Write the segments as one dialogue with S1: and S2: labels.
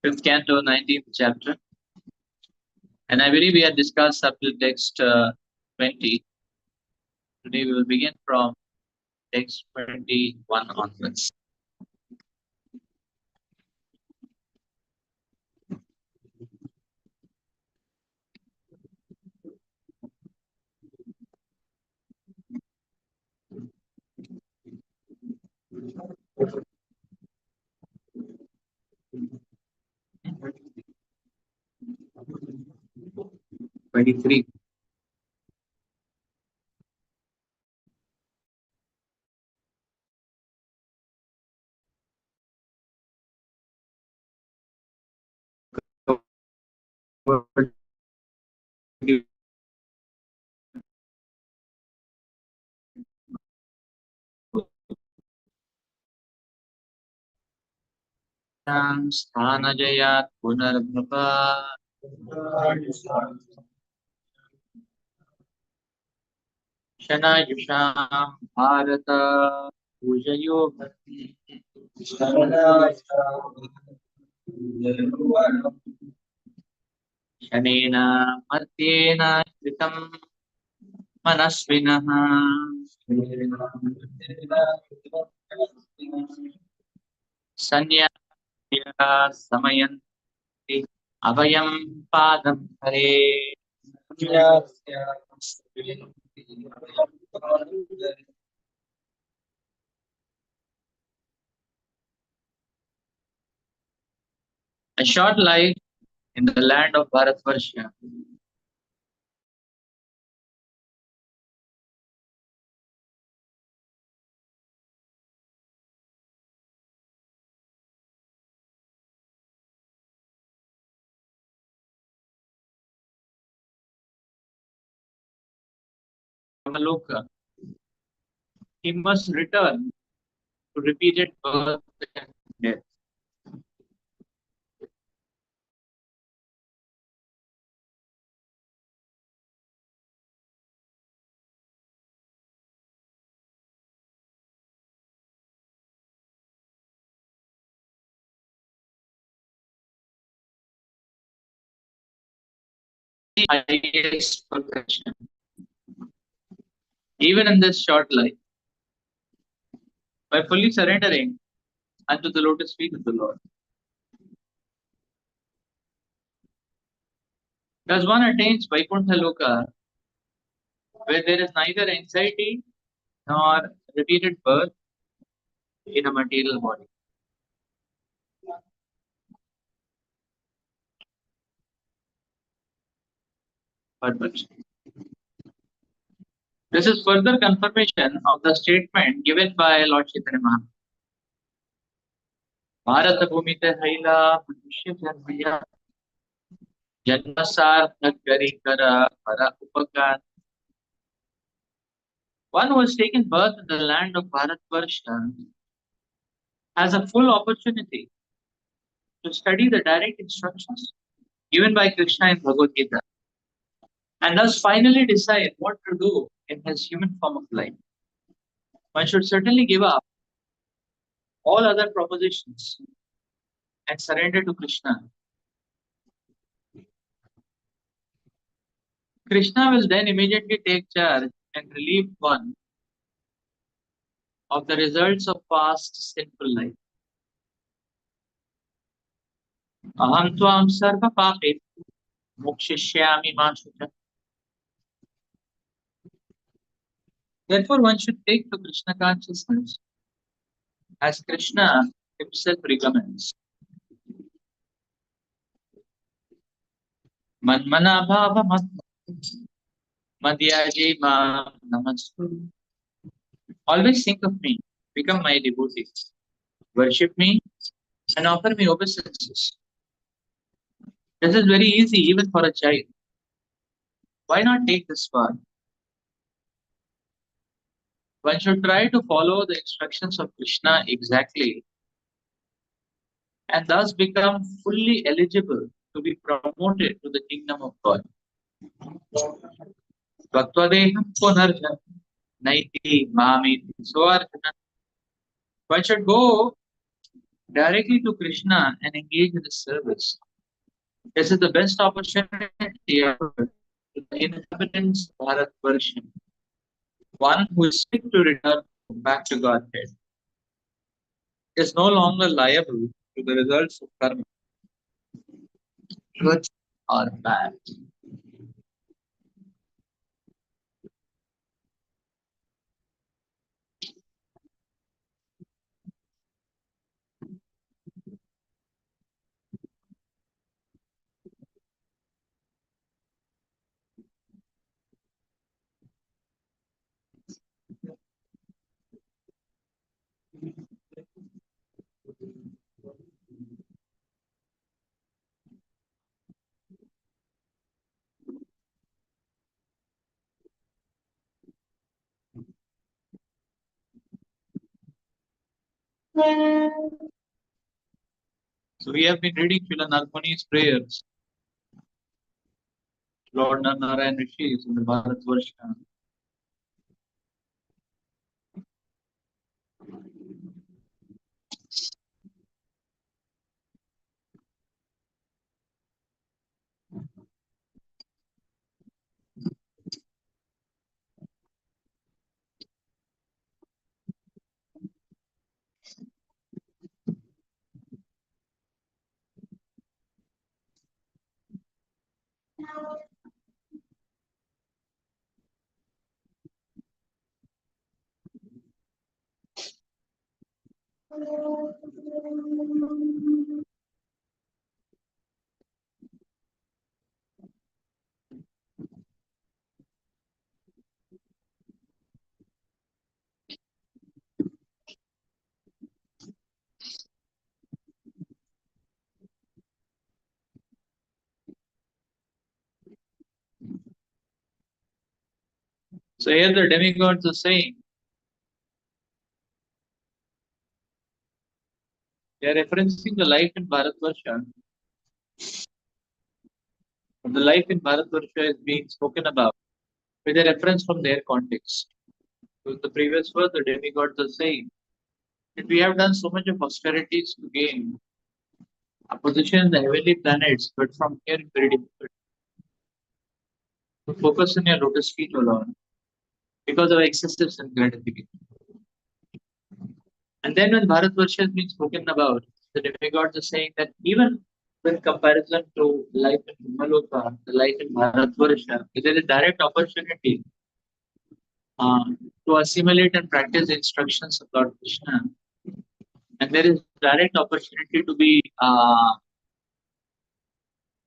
S1: Fifth canto, 19th chapter. And I believe we had discussed up to text 20. Today we will begin from text 21 onwards. Twenty-three. स्थानजयात् Punarbhaba शनायुषां Bharat पूजयो शनेन मर्त्येन कृतं मनस्विनः संन्यास्य समयन्ति अभयं पादं हरे. A short life in the land of Bharatvarsha. Loka. He must return to repeated birth and death. Highest perfection. Even in this short life, by fully surrendering unto the lotus feet of the Lord. Thus one attains Vaikuntha Loka, where there is neither anxiety nor repeated birth in a material body. This is further confirmation of the statement given by Lord Chaitanya Mahaprabhu. Bharata Bhumite Haila Manushya Janmaya Janma Sarthak Kari Kara Para Upakar. One who has taken birth in the land of Bharatvarsha has a full opportunity to study the direct instructions given by Krishna in Bhagavad Gita and thus finally decide what to do in his human form of life. One should certainly give up all other propositions and surrender to Krishna. Krishna will then immediately take charge and relieve one of the results of past sinful life. Aham tvam sarva pape mokshishyami ma shucha. Therefore, one should take to Krishna consciousness as Krishna himself recommends. Manmana bhava madhyaji ma namastu. Always think of me, become my devotee, worship me, and offer me obeisances. This is very easy even for a child. Why not take this path? One should try to follow the instructions of Krishna exactly and thus become fully eligible to be promoted to the kingdom of God. One should go directly to Krishna and engage in his service. This is the best opportunity offered to the inhabitants of Bharatvarsha, one who is sick to return back to Godhead, is no longer liable to the results of karma, good or bad. So we have been reading Srila Narmani's prayers, Lord Narayan Rishis in the Bharatvarsha. So here the demigods are saying, they are referencing the life in Bharatvarsha. The life in Bharatvarsha is being spoken about with a reference from their context. So the previous verse, the demigods are saying that we have done so much of austerities to gain a position in the heavenly planets, but from here it's very difficult to focus on your lotus feet, O Lord, because of excessive self gratification. And then when Bharatvarsha has been spoken about, the demigods are saying that even with comparison to life in Himaloka, the life in Bharatvarsha, there is a direct opportunity to assimilate and practice the instructions of Lord Krishna. And there is direct opportunity to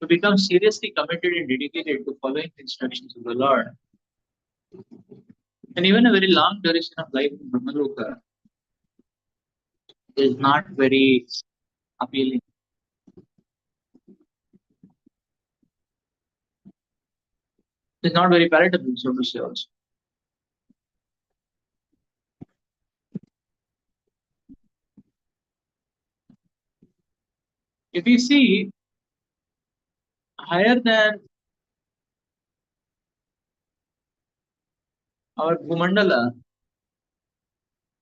S1: become seriously committed and dedicated to following the instructions of the Lord. And even a very long duration of life in Brahmaloka is not very appealing. It's not very palatable, so to say also. If we see higher than our Bhumandala,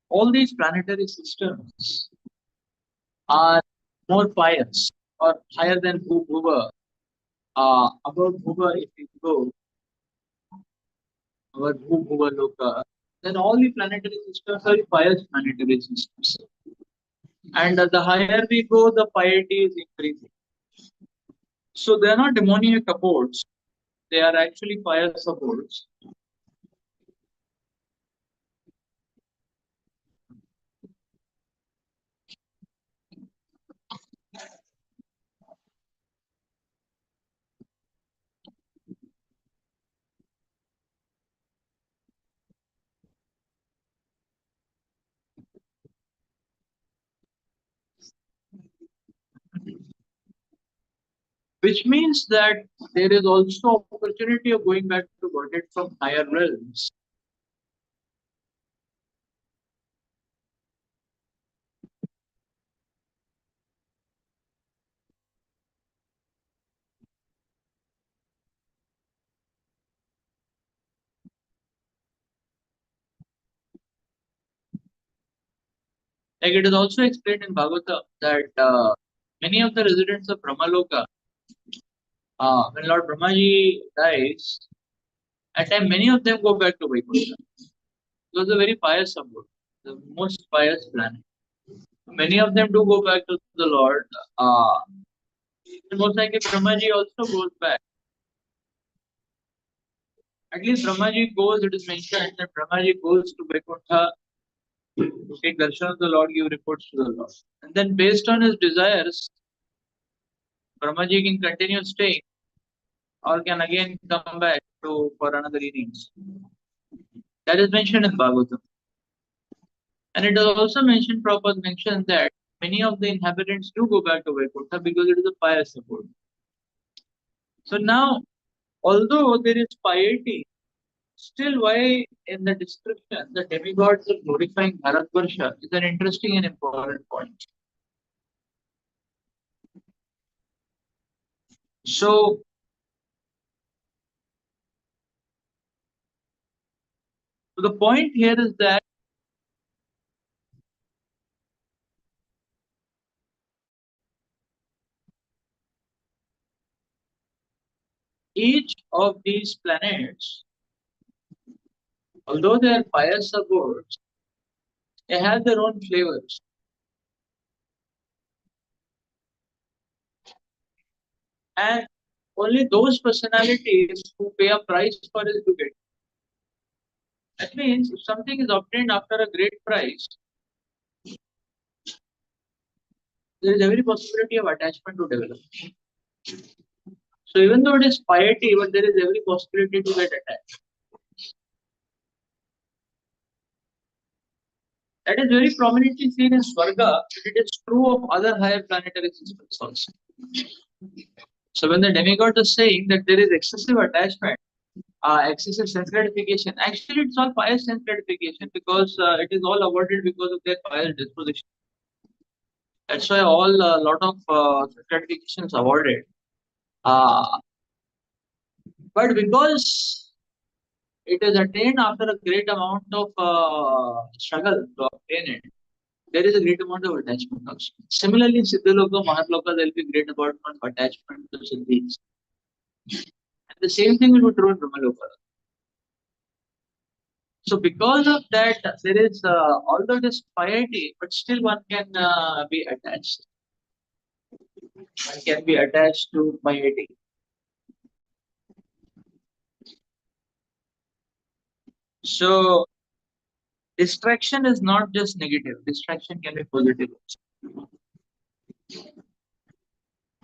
S1: all these planetary systems are more pious or higher than Bhuva. Above Bhuva, if we go, our Bhuva Loka, then all the planetary systems are pious planetary systems. And the higher we go, the piety is increasing. So they are not demoniac abodes, they are actually pious abodes. Which means that there is also opportunity of going back to Godhead from higher realms. Like it is also explained in Bhagavatam that many of the residents of Brahmaloka, when Lord Brahmaji dies, at time many of them go back to Vaikuntha. It was a very pious abode, the most pious planet. Many of them do go back to the Lord. Most likely Brahmaji also goes back. At least Brahmaji goes, it is mentioned that Brahmaji goes to Vaikuntha to take darshan of the Lord, give reports to the Lord. And then based on his desires, Brahmaji can continue staying or can again come back to for another innings. That is mentioned in Bhagavatam. And it is also mentioned, Prabhupada mentioned that many of the inhabitants do go back to Vaikuntha because it is a pious abode. So now, although there is piety, still why in the description the demigods are glorifying Bharatvarsha is an interesting and important point. So the point here is that each of these planets, although they are pious abodes, they have their own flavors. And only those personalities who pay a price for it to get. That means if something is obtained after a great price, there is every possibility of attachment to develop. So even though it is piety, but there is every possibility to get attached. That is very prominently seen in Swarga, but it is true of other higher planetary systems also. So when the demigod is saying that there is excessive attachment, excessive sense gratification, actually it's all pious sense gratification because it is all avoided because of their pious disposition. That's why all a lot of sense gratification is avoided. But because it is attained after a great amount of struggle to obtain it, there is a great amount of attachment also. Similarly, in Siddhaloka, Mahatloka, there will be great amount of attachment to Siddhis. And the same thing will be true in Brahmaloka. So because of that, there is, although it is piety, but still one can be attached. One can be attached to piety. So distraction is not just negative. Distraction can be positive.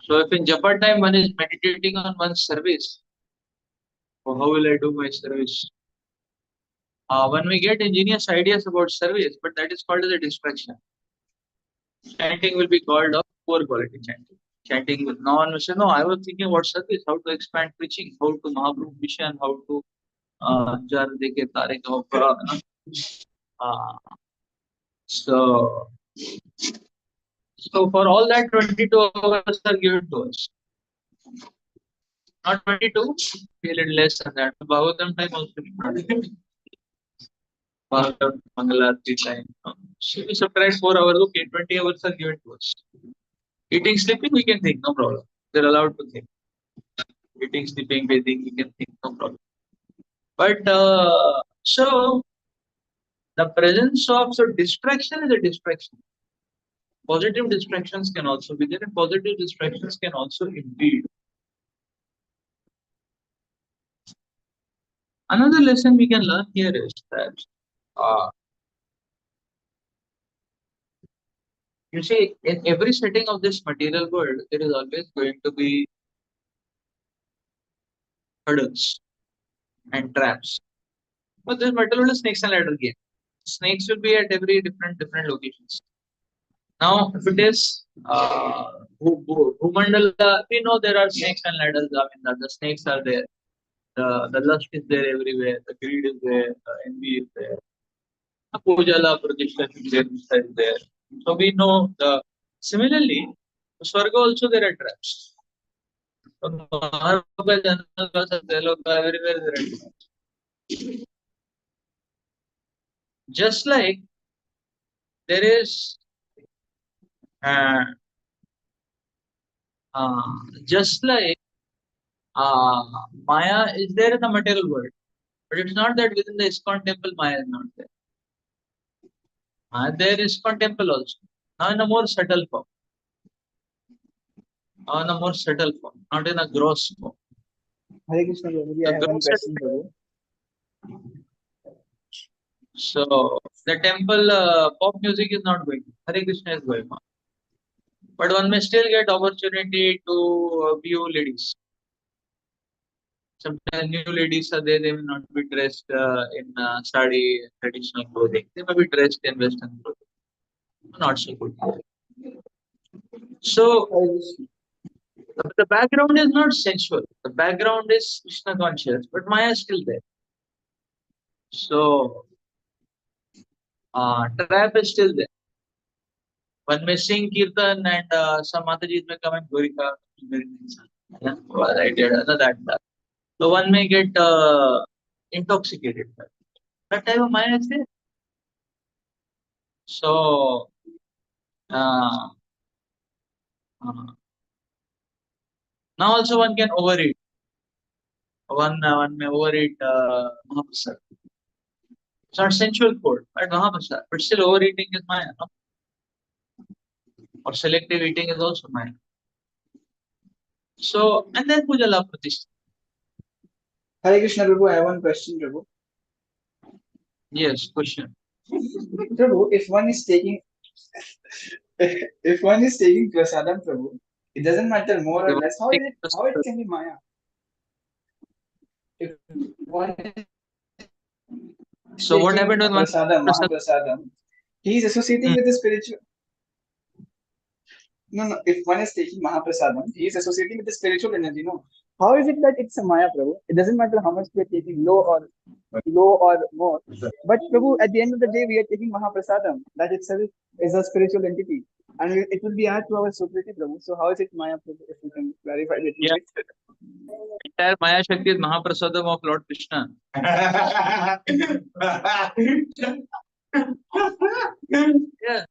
S1: So if in Japa time one is meditating on one's service, oh, how will I do my service? When we get ingenious ideas about service, but that is called as a distraction. Chanting will be called a poor quality chanting. Chanting with no one will say, no, I was thinking about service, how to expand preaching, how to Mahaprabhu mission, how to jar deke tare ka upra, uh, so for all that 22 hours are given to us. Not 22, be a little less than that. Bhagavatam time also. Bhagavatam, Mangalarti time. So we subtract 4 hours, okay, 20 hours are given to us. Eating, sleeping, we can think, no problem. They're allowed to think. Eating, sleeping, bathing, we can think, no problem. But so the presence of distraction is a distraction. Positive distractions can also be there, and positive distractions can also impede. Another lesson we can learn here is that you see, in every setting of this material world, there is always going to be hurdles and traps. But this material world is snakes and ladder game. Snakes will be at every different locations. Now, if it is Bhumandala, we know there are snakes and ladders. I mean, the snakes are there. The lust is there everywhere. The greed is there. The envy is there. The Pujala, Pradishta is there. So we know the. Similarly, Swarga also there are traps. So Maharloka, Janaloka, Satyaloka, everywhere there are traps. Just like there is And just like Maya is there in the material world, but it's not that within the ISKCON temple Maya is not there. There is ISKCON temple also. Now in a more subtle form. Not in a gross form.
S2: Hare Krishna, Prabhuji, I have one question, Prabhu.
S1: So the temple pop music is not going. Hare Krishna is going on. But one may still get opportunity to view ladies. Sometimes new ladies are there, they may not be dressed in sari traditional clothing. They may be dressed in Western clothing. Not so good. So
S2: Hare Krishna.
S1: the background is not sensual. The background is Krishna conscious, but Maya is still there. So trap is still there. One may sing Kirtan and some Matajis may come and Gorika. Yeah, well, I did that. So one may get intoxicated. That type of Maya is there. So uh, uh, now also one can overeat. One may overeat Mahaprasad. It's not sensual food, but Mahaprasad. But still overeating is Maya, no? Or selective eating is also Maya. So, and then Puja La Pratishtha.
S2: Hare Krishna, Prabhu, I have one question, Prabhu.
S1: Yes, question.
S2: Prabhu, if one is taking prasadam, Prabhu, it doesn't matter more or less. How it can be Maya? If one is
S1: So what happened when one
S2: prasadam,
S1: Prasad?
S2: Mahaprasadam, he is associating with the spiritual. No. If one is taking Mahaprasadam, he is associating with the spiritual energy. No. How is it that it's a Maya, Prabhu? It doesn't matter how much we are taking, low or more. But Prabhu, at the end of the day, we are taking Mahaprasadam. That itself is a spiritual entity. And it will be added to our Sukriti, Prabhu. So how is it Maya, Prabhu? If you can clarify it.
S1: Yeah. Entire Maya Shakti is Mahaprasadam of Lord Krishna. Yeah.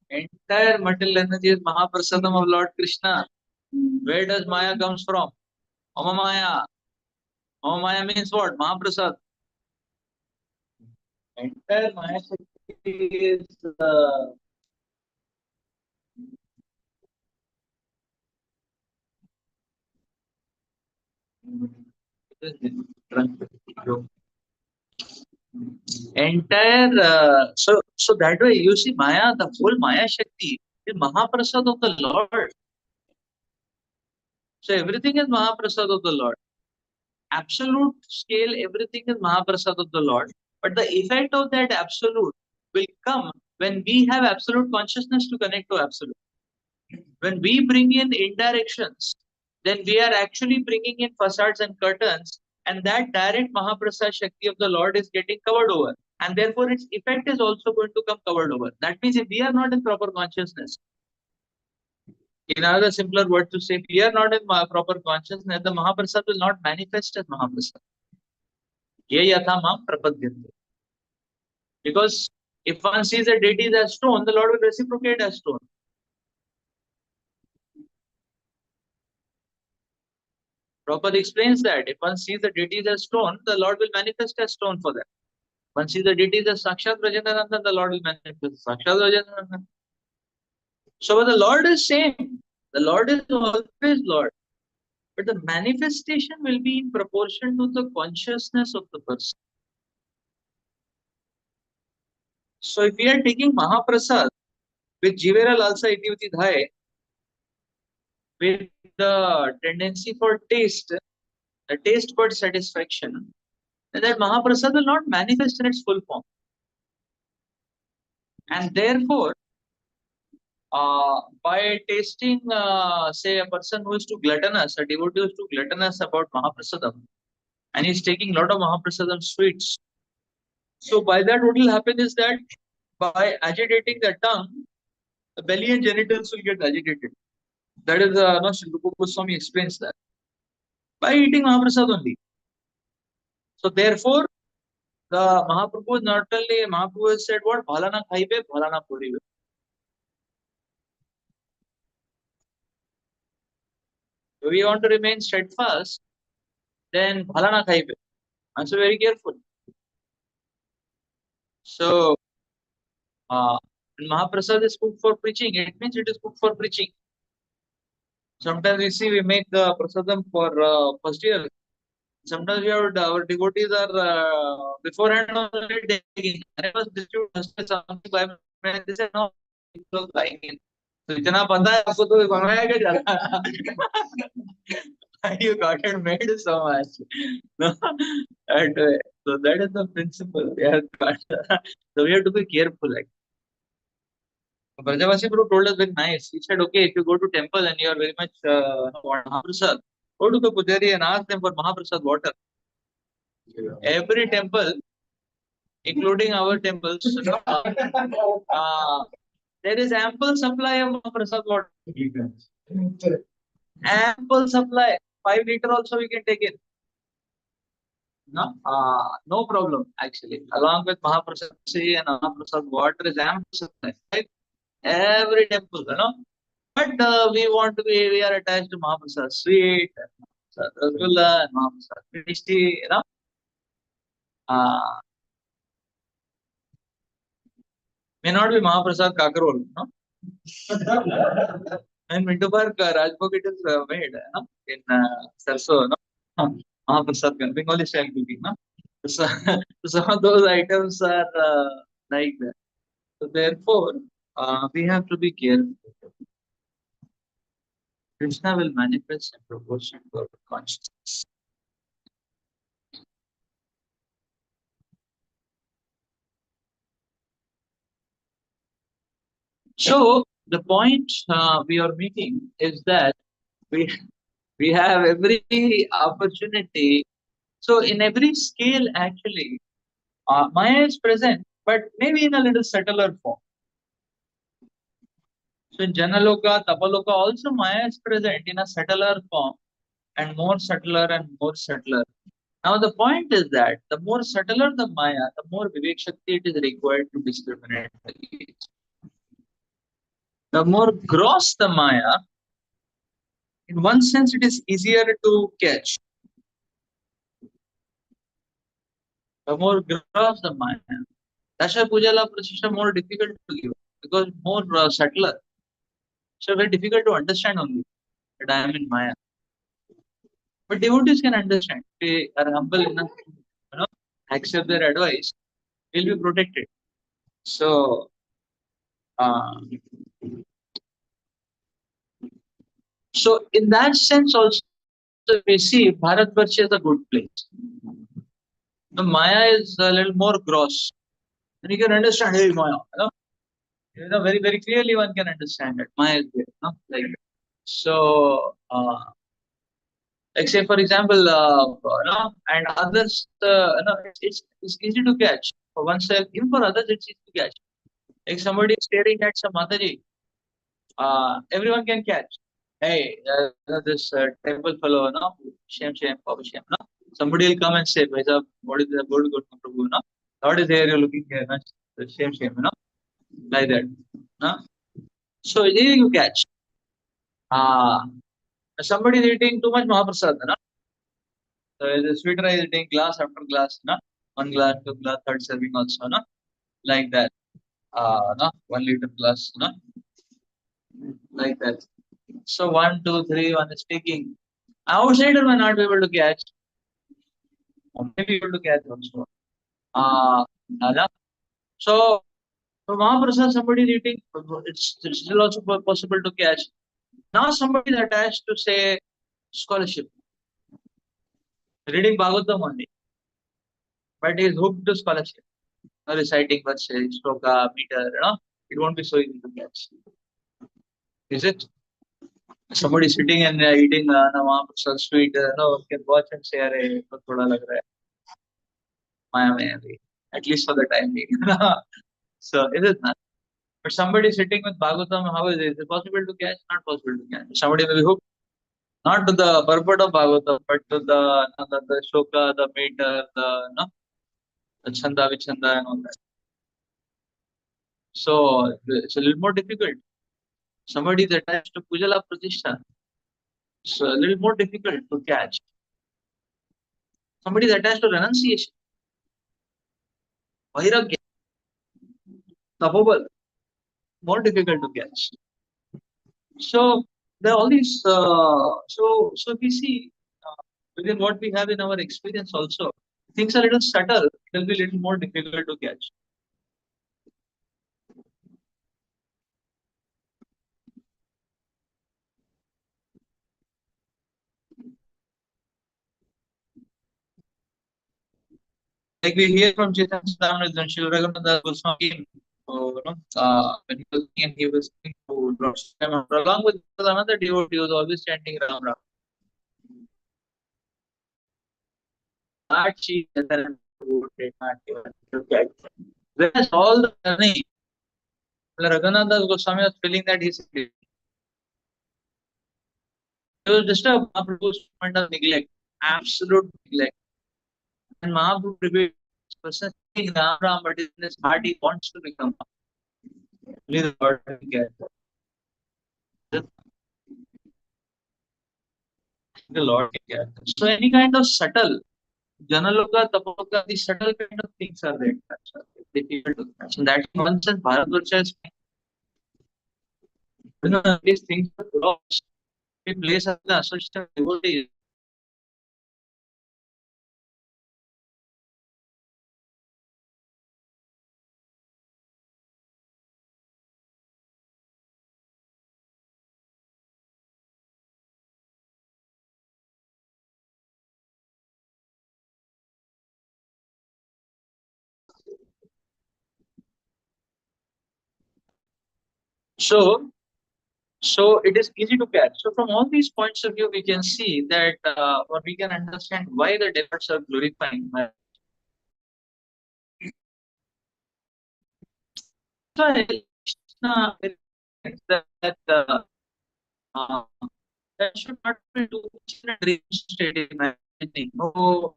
S1: Entire material energy is Mahaprasadam of Lord Krishna. Where does Maya comes from? Mama Maya. Mama Maya means what? Mahaprasad. Entire Maya Shakti is entire so that way you see Maya, the whole Maya Shakti is Mahaprasad of the Lord. So everything is Mahaprasad of the Lord. Absolute scale, everything is Mahaprasad of the Lord. But the effect of that absolute will come when we have absolute consciousness to connect to absolute. When we bring in indirections, then we are actually bringing in facades and curtains, and that direct Mahaprasad Shakti of the Lord is getting covered over. And therefore, its effect is also going to come covered over. That means if we are not in proper consciousness, in another simpler word to say, if we are not in proper consciousness, the Mahaprasad will not manifest as Mahaprasad. Ye yatha mam prapadyante. Because if one sees a deity as stone, the Lord will reciprocate as stone. Prabhupada explains that if one sees the deities as stone, the Lord will manifest as stone for them. One sees the deities as Sakshat Brajanananda, the Lord will manifest as Sakshat Brajanananda. So the Lord is same. The Lord is always Lord. But the manifestation will be in proportion to the consciousness of the person. So if we are taking Mahaprasad with Jivera Lalsa Itivati Dhai, with the tendency for taste, the taste bud satisfaction, then that Mahaprasad will not manifest in its full form. And therefore, by tasting, say, a person who is too gluttonous, a devotee who is too gluttonous about Mahaprasadam, and he's taking a lot of Mahaprasadam sweets. So by that, what will happen is that by agitating the tongue, the belly and genitals will get agitated. That is, no, Sri Rupa Goswami explains that. By eating Mahaprasad only. So therefore, the Mahaprabhu not only, Mahaprabhu has said what? Bhalana khaibe, bhalana puribe. If we want to remain steadfast, then bhalana khaibe. Also very careful. So, when Mahaprasad is cooked for preaching, it means it is cooked for preaching. Sometimes we see we make the prasadam for first year. Sometimes we have our devotees are beforehand already taking. I was distributing something by they said no, people buying in. So इतना पता है आपको तो मंगाया क्या जाता है? You got it made so much. No, and, so that is the principle. We have got, so we have to be careful. Like Brajavasi Prabhu told us very nice. He said, okay, if you go to temple and you are very much want Mahaprasad, go to the pujari and ask them for Mahaprasad water. Every temple, including our temples, there is ample supply of Mahaprasad water. Ample supply. 5 liter also we can take it. No, no problem actually. Along with Mahaprasad Sea and Mahaprasad water is ample supply. Right? Every temple, But we are attached to Mahaprasad sweet, Mahaprasad Rasgulla, and Mahaprasad Mishti, May not be Mahaprasad Kakarol, And Mintu Park, Rajbog, it is made, in Sarso, Mahaprasad Bengali style cooking, So, some of those items are like that. So therefore, we have to be careful. Krishna will manifest in proportion to our consciousness. So the point we are making is that we we have every opportunity. So in every scale, actually, Maya is present, but maybe in a little subtler form. So in Janaloka, Tapaloka, also Maya is present in a subtler form and more subtler and more subtler. Now the point is that the more subtler the Maya, the more Vivek Shakti it is required to discriminate. The more gross the Maya, in one sense it is easier to catch. The more gross the Maya, that's why Puja La Prashisha more difficult to give because more subtler. So very difficult to understand only that I am in Maya. But devotees can understand. They are humble enough to accept their advice, will be protected. So, so in that sense also, we see Bharatvarsha is a good place. The Maya is a little more gross. And you can understand, hey, Maya, very, very clearly one can understand that Maya is there. Like, so, like say for example, and others, it's easy to catch for oneself. Even for others, it's easy to catch. Like somebody is staring at some Mataji, everyone can catch. Hey, this temple fellow, shame, Papa shame, Somebody will come and say, Bhaisa, what is the good Prabhu, What is there you're looking here, Shame, like that. So here you catch. Somebody is eating too much Mahaprasad, So the sweet rice is eating glass after glass, 1 glass, 2 glass, third serving also, like that. 1 liter glass, like that. So 1, 2, 3, one is taking. Outsider may not be able to catch. Or maybe able to catch also. So Mahaprasad, somebody is eating, it's still also possible to catch. Now somebody is attached to say scholarship, reading Bhagavatam only, but he is hooked to scholarship, reciting verses, shloka, meter, it won't be so easy to catch. Is it? Somebody sitting and eating Mahaprasad sweet, can watch and say, "Arey, thoda lag raha hai." Maya, at least for the time being. So is it not? But somebody sitting with Bhagavatam, how is it? Is it possible to catch? Not possible to catch. Somebody may be hooked, not to the purport of Bhagavatam, but to the shloka, the meter, the chanda, vichanda, and all that. So it's a little more difficult. Somebody is attached to Puja La Pratishtha. It's a little more difficult to catch. Somebody is attached to renunciation, vairagya, tapoval, more difficult to catch. So there are all these. So we see within what we have in our experience also, things are a little subtle. It will be a little more difficult to catch. Like we hear from Chaitanya Sadhananda, Srila Raghunath Goswami, when he was and he was saying to Lord Shyama, along with another devotee who was always chanting Ram Ram. Not she, other devotee, not even. Whereas all the journey, Raghunath Goswami was feeling that he's he was disturbed by Mahaprabhu's moment of neglect, absolute neglect. And Mahaprabhu revealed this person saying Ram Ram, but in his heart he wants to become only the Lord can get the Lord can get. So any kind of subtle Janaloka, Tapaloka, these subtle kind of things are there. Difficult to catch. So that in one sense, Bharatvarsha is these things are lost. We place as the association devotees. So, so it is easy to catch. So from all these points of view, we can see that, or we can understand why the devotees are glorifying. So Krishna is that uh, that should not be too much in a dream state imagining. Oh,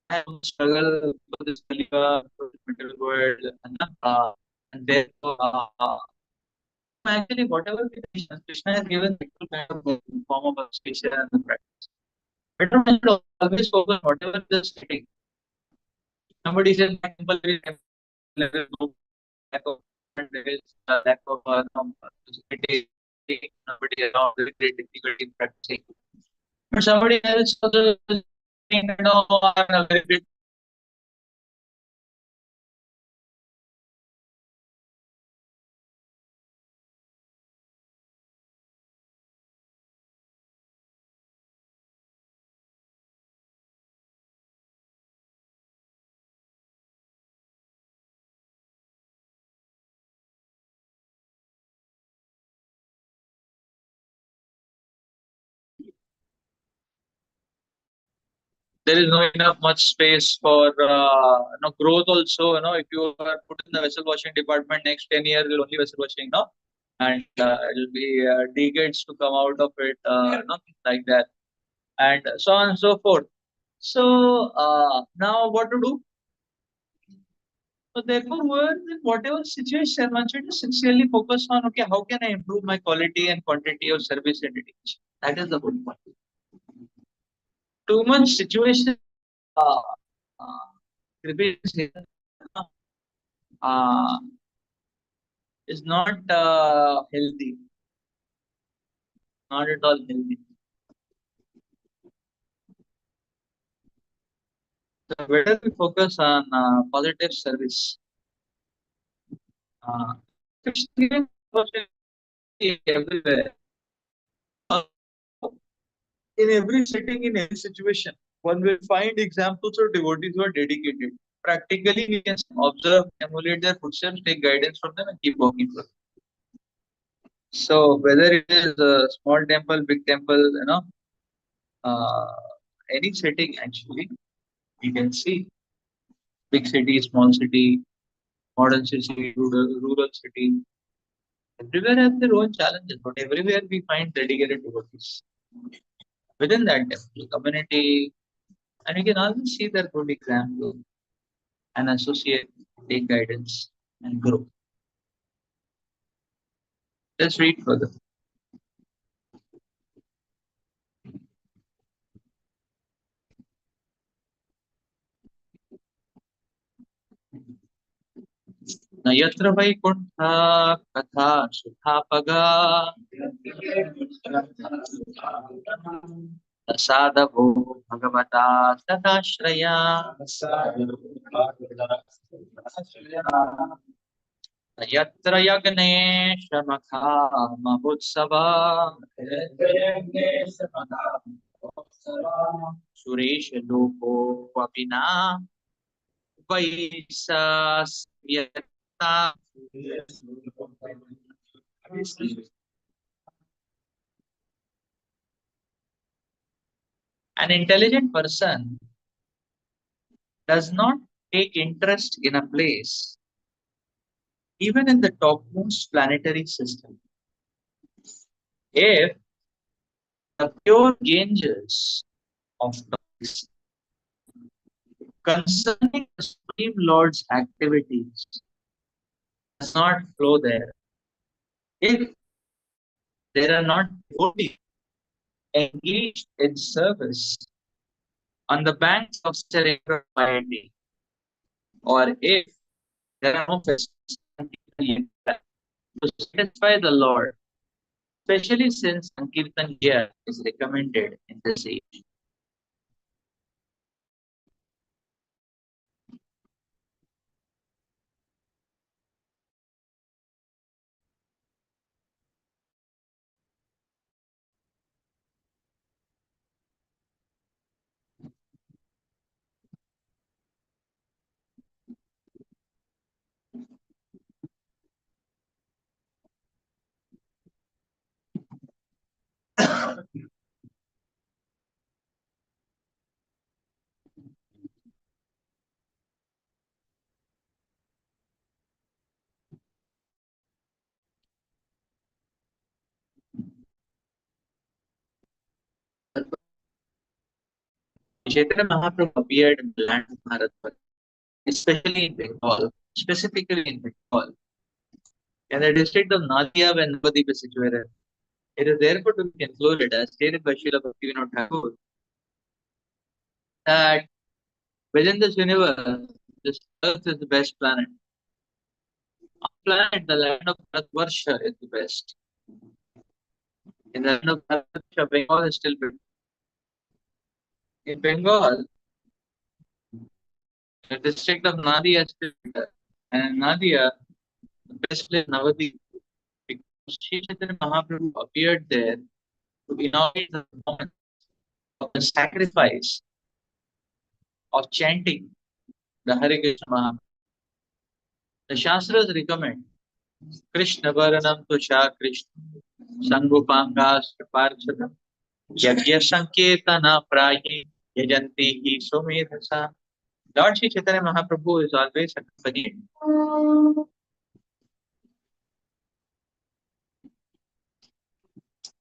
S1: I have to struggle for this Kalika, for this material world, and therefore, actually, whatever Krishna has given the kind of form of association and the practice. Better one should always focus whatever the setting. Somebody says, my temple is level group, lack of there is lack of visibility, nobody around, very great difficulty in practicing. But somebody else also think, I'm a very great. There is no enough much space for growth also. If you are put in the vessel washing department next 10 years, you'll only vessel washing, and it'll be decades to come out of it, like that, and so on and so forth. So now what to do? So therefore, in whatever situation, one should sincerely focus on, okay, how can I improve my quality and quantity of service and dedication? That is the whole point. Too much situation uh, uh, uh, is not healthy, not at all healthy. So better we focus on positive service. Uh, it's given opportunity everywhere. Uh, in every setting, in every situation, one will find examples of devotees who are dedicated. Practically, we can observe, emulate their footsteps, take guidance from them, and keep walking for them. So whether it is a small temple, big temple, uh, any setting actually, you can see big city, small city, modern city, rural city. Everywhere has their own challenges, but everywhere we find dedicated devotees within that temple community, and we can also see their good example and associate, take guidance, and grow. Let's read further. न यत्र वैकुण्ठा कथा सुधापगा न साधवो भगवता सदाश्रया न यत्र यज्ञेशमखा महोत्सवा सुरेश लोको अपि न वैशास्यता An intelligent person does not take interest in a place, even in the topmost planetary system, if the pure Ganges of knowledge concerning the Supreme Lord's activities does not flow there, if there are not devotees engaged in service on the banks of cerebral piety, or if there are no festivals to satisfy the Lord, especially since Sankirtan here is recommended in this age. Chaitanya Mahaprabhu appeared in the land of Bharat, especially in Bengal, specifically in Bengal, in the district of Nadia where Navadip is situated. It is therefore to be concluded, as stated by Srila Bhaktivinoda Thakur, that within this universe, this Earth is the best planet. Our planet, the land of Bharatvarsha, is the best. In the land of Bharatvarsha, Bengal is still better. In Bengal, the district of Nadia is still better. And in Nadia, the best place Navadip, because Sri Chaitanya Mahaprabhu appeared there to inaugurate the moment of the sacrifice of chanting the Hare Krishna Mahamantra. The Shastras recommend Krishna Varanam Tusha Krishna Sangupanga Parchata Yagya Sanketana Prayi Yajanti Hi Sumedhasa. Lord Sri Chaitanya Mahaprabhu is always accompanied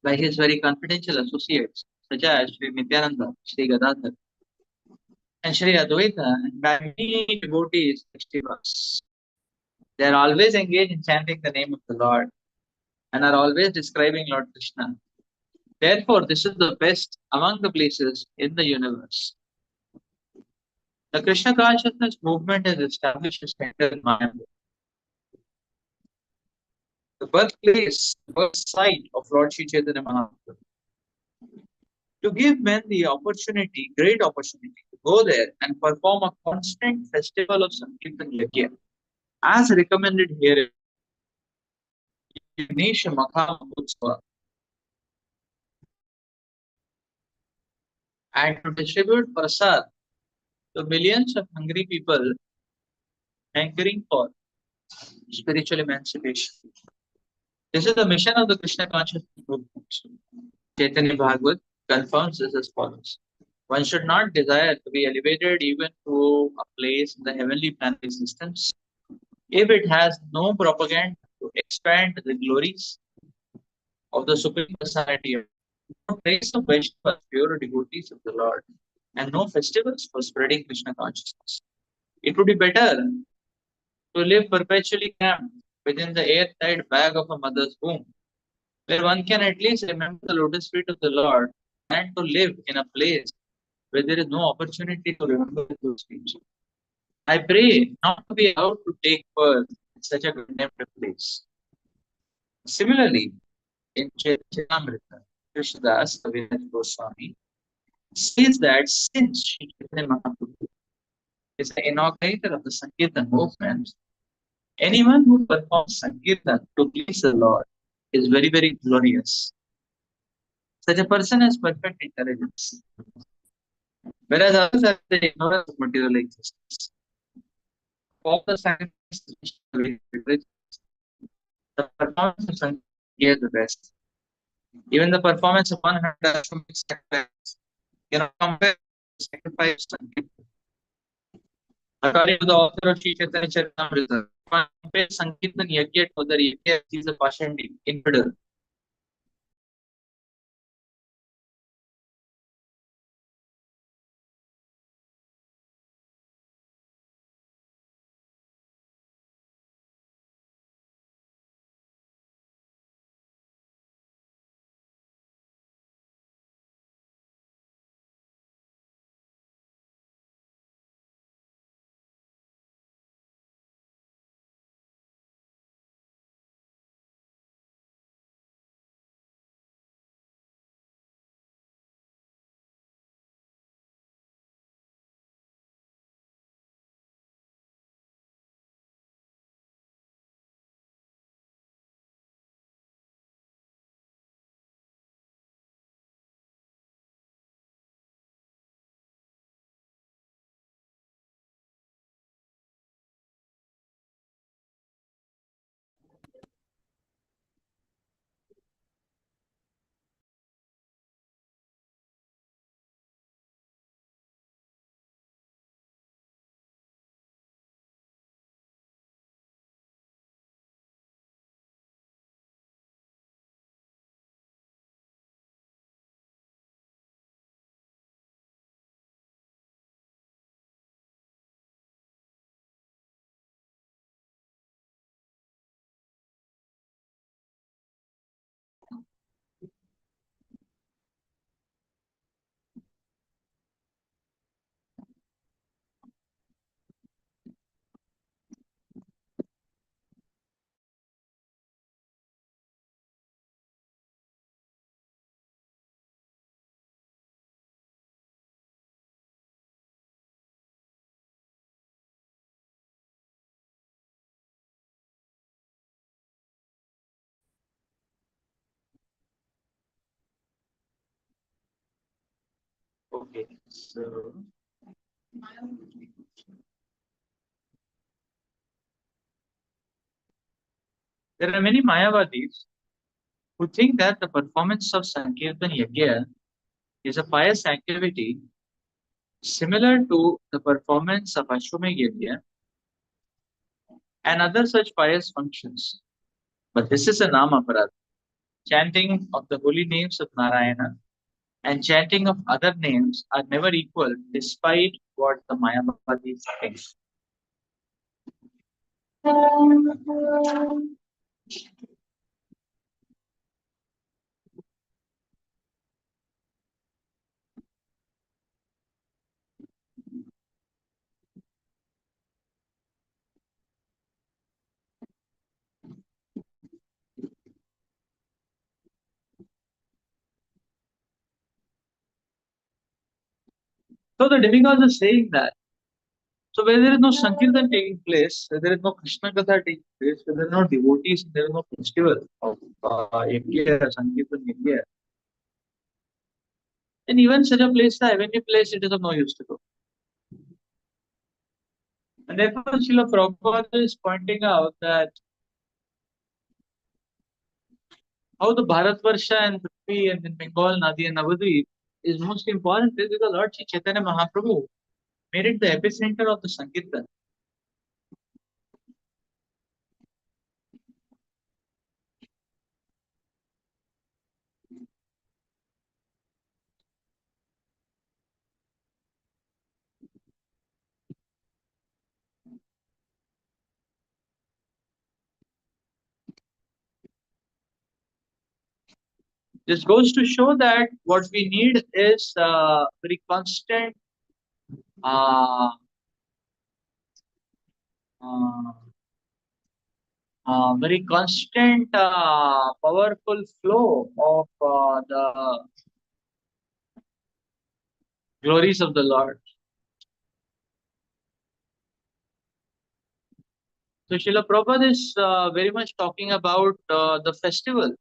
S1: by his very confidential associates such as Sri Nityananda, Sri Gadadhar, and Sri Advaita, and by many devotees, Srivas. They are always engaged in chanting the name of the Lord and are always describing Lord Krishna. Therefore, this is the best among the places in the universe. The Krishna consciousness movement has established a center in Mayapur, the birthplace, birth site of Lord Sri Chaitanya Mahaprabhu, to give men the opportunity, great opportunity, to go there and perform a constant festival of Sankirtan Yajna, as recommended here in Ganesha Makha Utsava, and to distribute prasad to millions of hungry people hankering for spiritual emancipation. This is the mission of the Krishna consciousness movement. Chaitanya Bhagavat confirms this as follows. One should not desire to be elevated even to a place in the heavenly planetary systems if it has no propaganda to expand the glories of the Supreme Personality, no place of Vaishnavas, pure devotees of the Lord, and no festivals for spreading Krishna consciousness. It would be better to live perpetually cramped within the airtight bag of a mother's womb, where one can at least remember the lotus feet of the Lord, and to live in a place where there is no opportunity to remember those feet. I pray not to be allowed to take birth in such a condemned place. Similarly, in Charitamrita, Krishnadas Kaviraj Goswami says that since Sri Chaitanya Mahaprabhu is the inaugurator of the Sankirtan movement, anyone who performs Sankirtan to please the Lord is very, very glorious. Such a person has perfect intelligence, whereas others have the ignorance of material existence. All the scientists, the performance of Sankirtan is the best. Even the performance of 100 Ashwamedh sacrifices cannot compare with the sacrifice of Sankirtan. According to the author of Sri Chaitanya Charitamrita, compare Sankirtan Yajna to other Yajna, he is a Pashandi, infidel. Okay, so there are many Mayavadis who think that the performance of Sankirtan Yajna is a pious activity similar to the performance of Ashwamedh Yajna and other such pious functions. But this is a Namaparad. Chanting of the holy names of Narayana and chanting of other names are never equal despite what the Mayavadis think. So the demigods are saying that. So where there is no Sankirtan taking place, where there is no Krishna Katha taking place, where there are no devotees, there is no festival of Yajna, Sankirtan Yajna, then even such a place, the heavenly place, it is of no use to go. And therefore, Srila Prabhupada is pointing out that how the Bharatvarsha and Prithvi and then Bengal, Nadi and Navadvip is most important is because Lord Sri Chaitanya Mahaprabhu made it the epicenter of the Sankirtan. This goes to show that what we need is very constant uh, uh, very constant, powerful flow of the glories of the Lord. So Srila Prabhupada is very much talking about the festival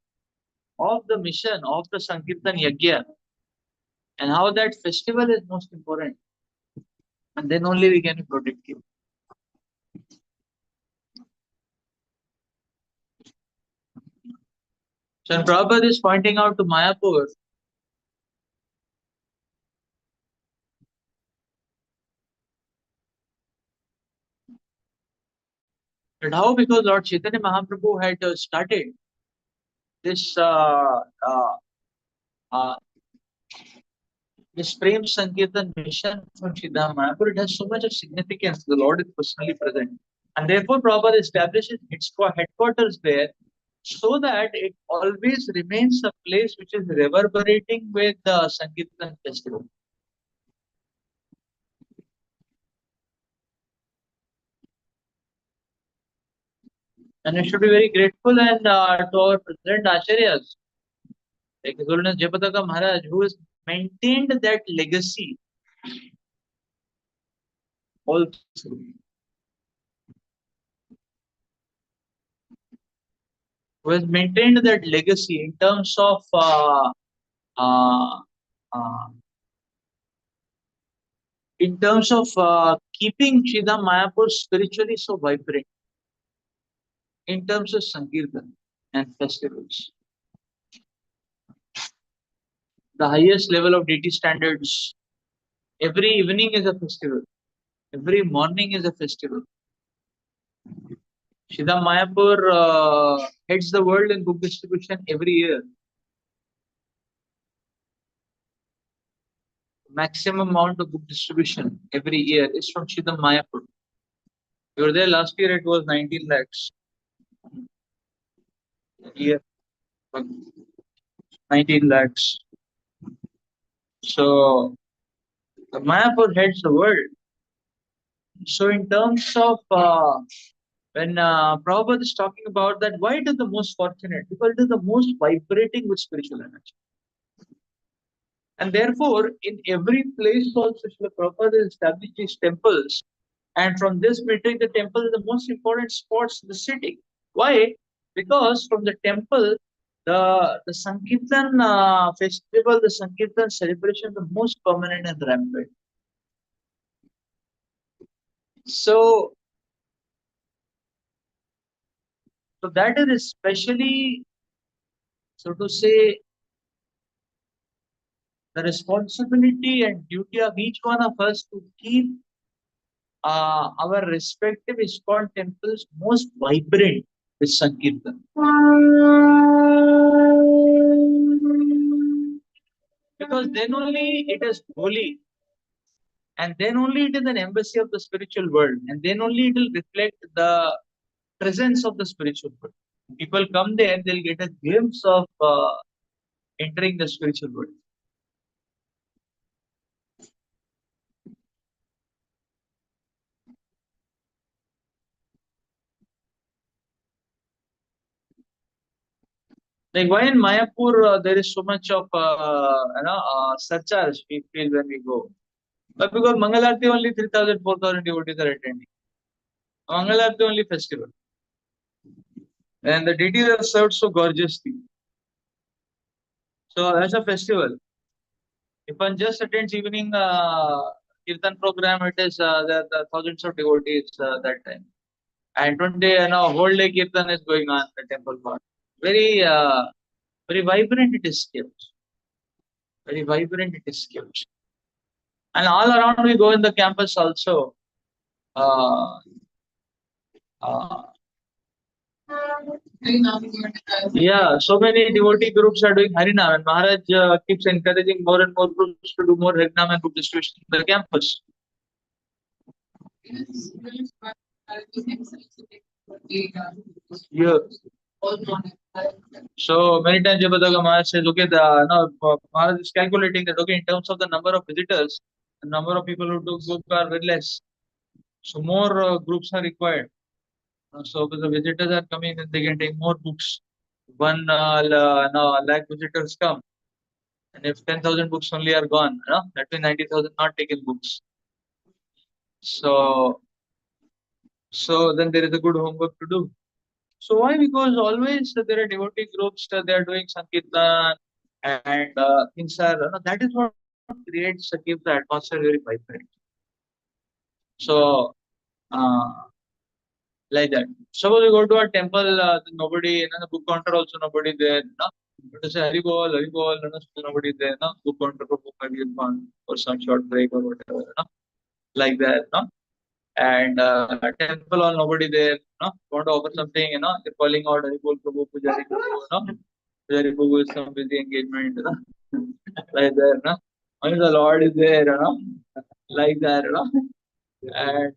S1: of the mission of the Sankirtan Yajna and how that festival is most important. And then only we can be protective. So Prabhupada is pointing out to Mayapur that how, because Lord Chaitanya Mahaprabhu had started this uh, this Prem Sankirtan mission from Siddham Mayapur, it has so much of significance. The Lord is personally present. And therefore, Prabhupada establishes its headquarters there so that it always remains a place which is reverberating with the Sankirtan festival. And we should be very grateful and to our present Acharyas, like His Holiness Jayapataka Maharaj, who has maintained that legacy all through. Who has maintained that legacy in terms of uh, uh, keeping Sridham Mayapur spiritually so vibrant in terms of Sankirtan and festivals. The highest level of deity standards. Every evening is a festival. Every morning is a festival. Sridham Mayapur heads the world in book distribution every year. Maximum amount of book distribution every year is from Sridham Mayapur. You were there last year, it was 19 lakhs. Year 19 lakhs. So Mayapur heads the world. So in terms of when Prabhupada is talking about that, why it is the most fortunate? Because it is the most vibrating with spiritual energy. And therefore, in every place also, Srila Prabhupada established these temples. And from this metric, the temple is the most important spots in the city. Why? Because from the temple, the Sankirtan festival, the Sankirtan celebration, the most permanent and rampant. So that is especially, so to say, the responsibility and duty of each one of us to keep our respective ISKCON temples most vibrant with Sankirtan. Because then only it is holy, and then only it is an embassy of the spiritual world, and then only it will reflect the presence of the spiritual world. People come there, they'll get a glimpse of entering the spiritual world. Like why in Mayapur there is so much of surcharge we feel when we go. But because Mangalarti only 3,000, 4,000 devotees are attending. Mangalarti only festival. And the deities are served so gorgeously. So as a festival, if one just attends evening Kirtan program, it is there are thousands of devotees that time. And 20, whole day Kirtan is going on the temple part. Very, very vibrant it is kept. Very vibrant it is kept. And all around we go in the campus also. Uh, uh, yeah, so many devotee groups are doing Harinam, and Maharaj keeps encouraging more and more groups to do more Harinam and book distribution in the campus. Yeah. So many times Jabadaga Maharaj says, okay, Maharaj is calculating that, okay, in terms of the number of visitors, the number of people who do book are very less. So more groups are required. So the visitors are coming, and they can take more books. One lakh visitors come, and if 10,000 books only are gone, that means 90,000 not taken books. So then there is a good homework to do. So why? Because always there are devotee groups, they are doing Sankirtan, and things are, that is what creates, keeps the atmosphere very vibrant. So, uh, like that. Suppose you go to a temple, nobody, the book counter also nobody there, But to say Hari Bol, Hari Bol, still nobody there, book counter for book maybe gone for some short break or whatever, like that, And temple or nobody there, want to offer something, they're calling out Hari Bol Prabhu, Pujari Prabhu, Pujari Prabhu is some busy engagement, like that, Only the Lord is there, like that, and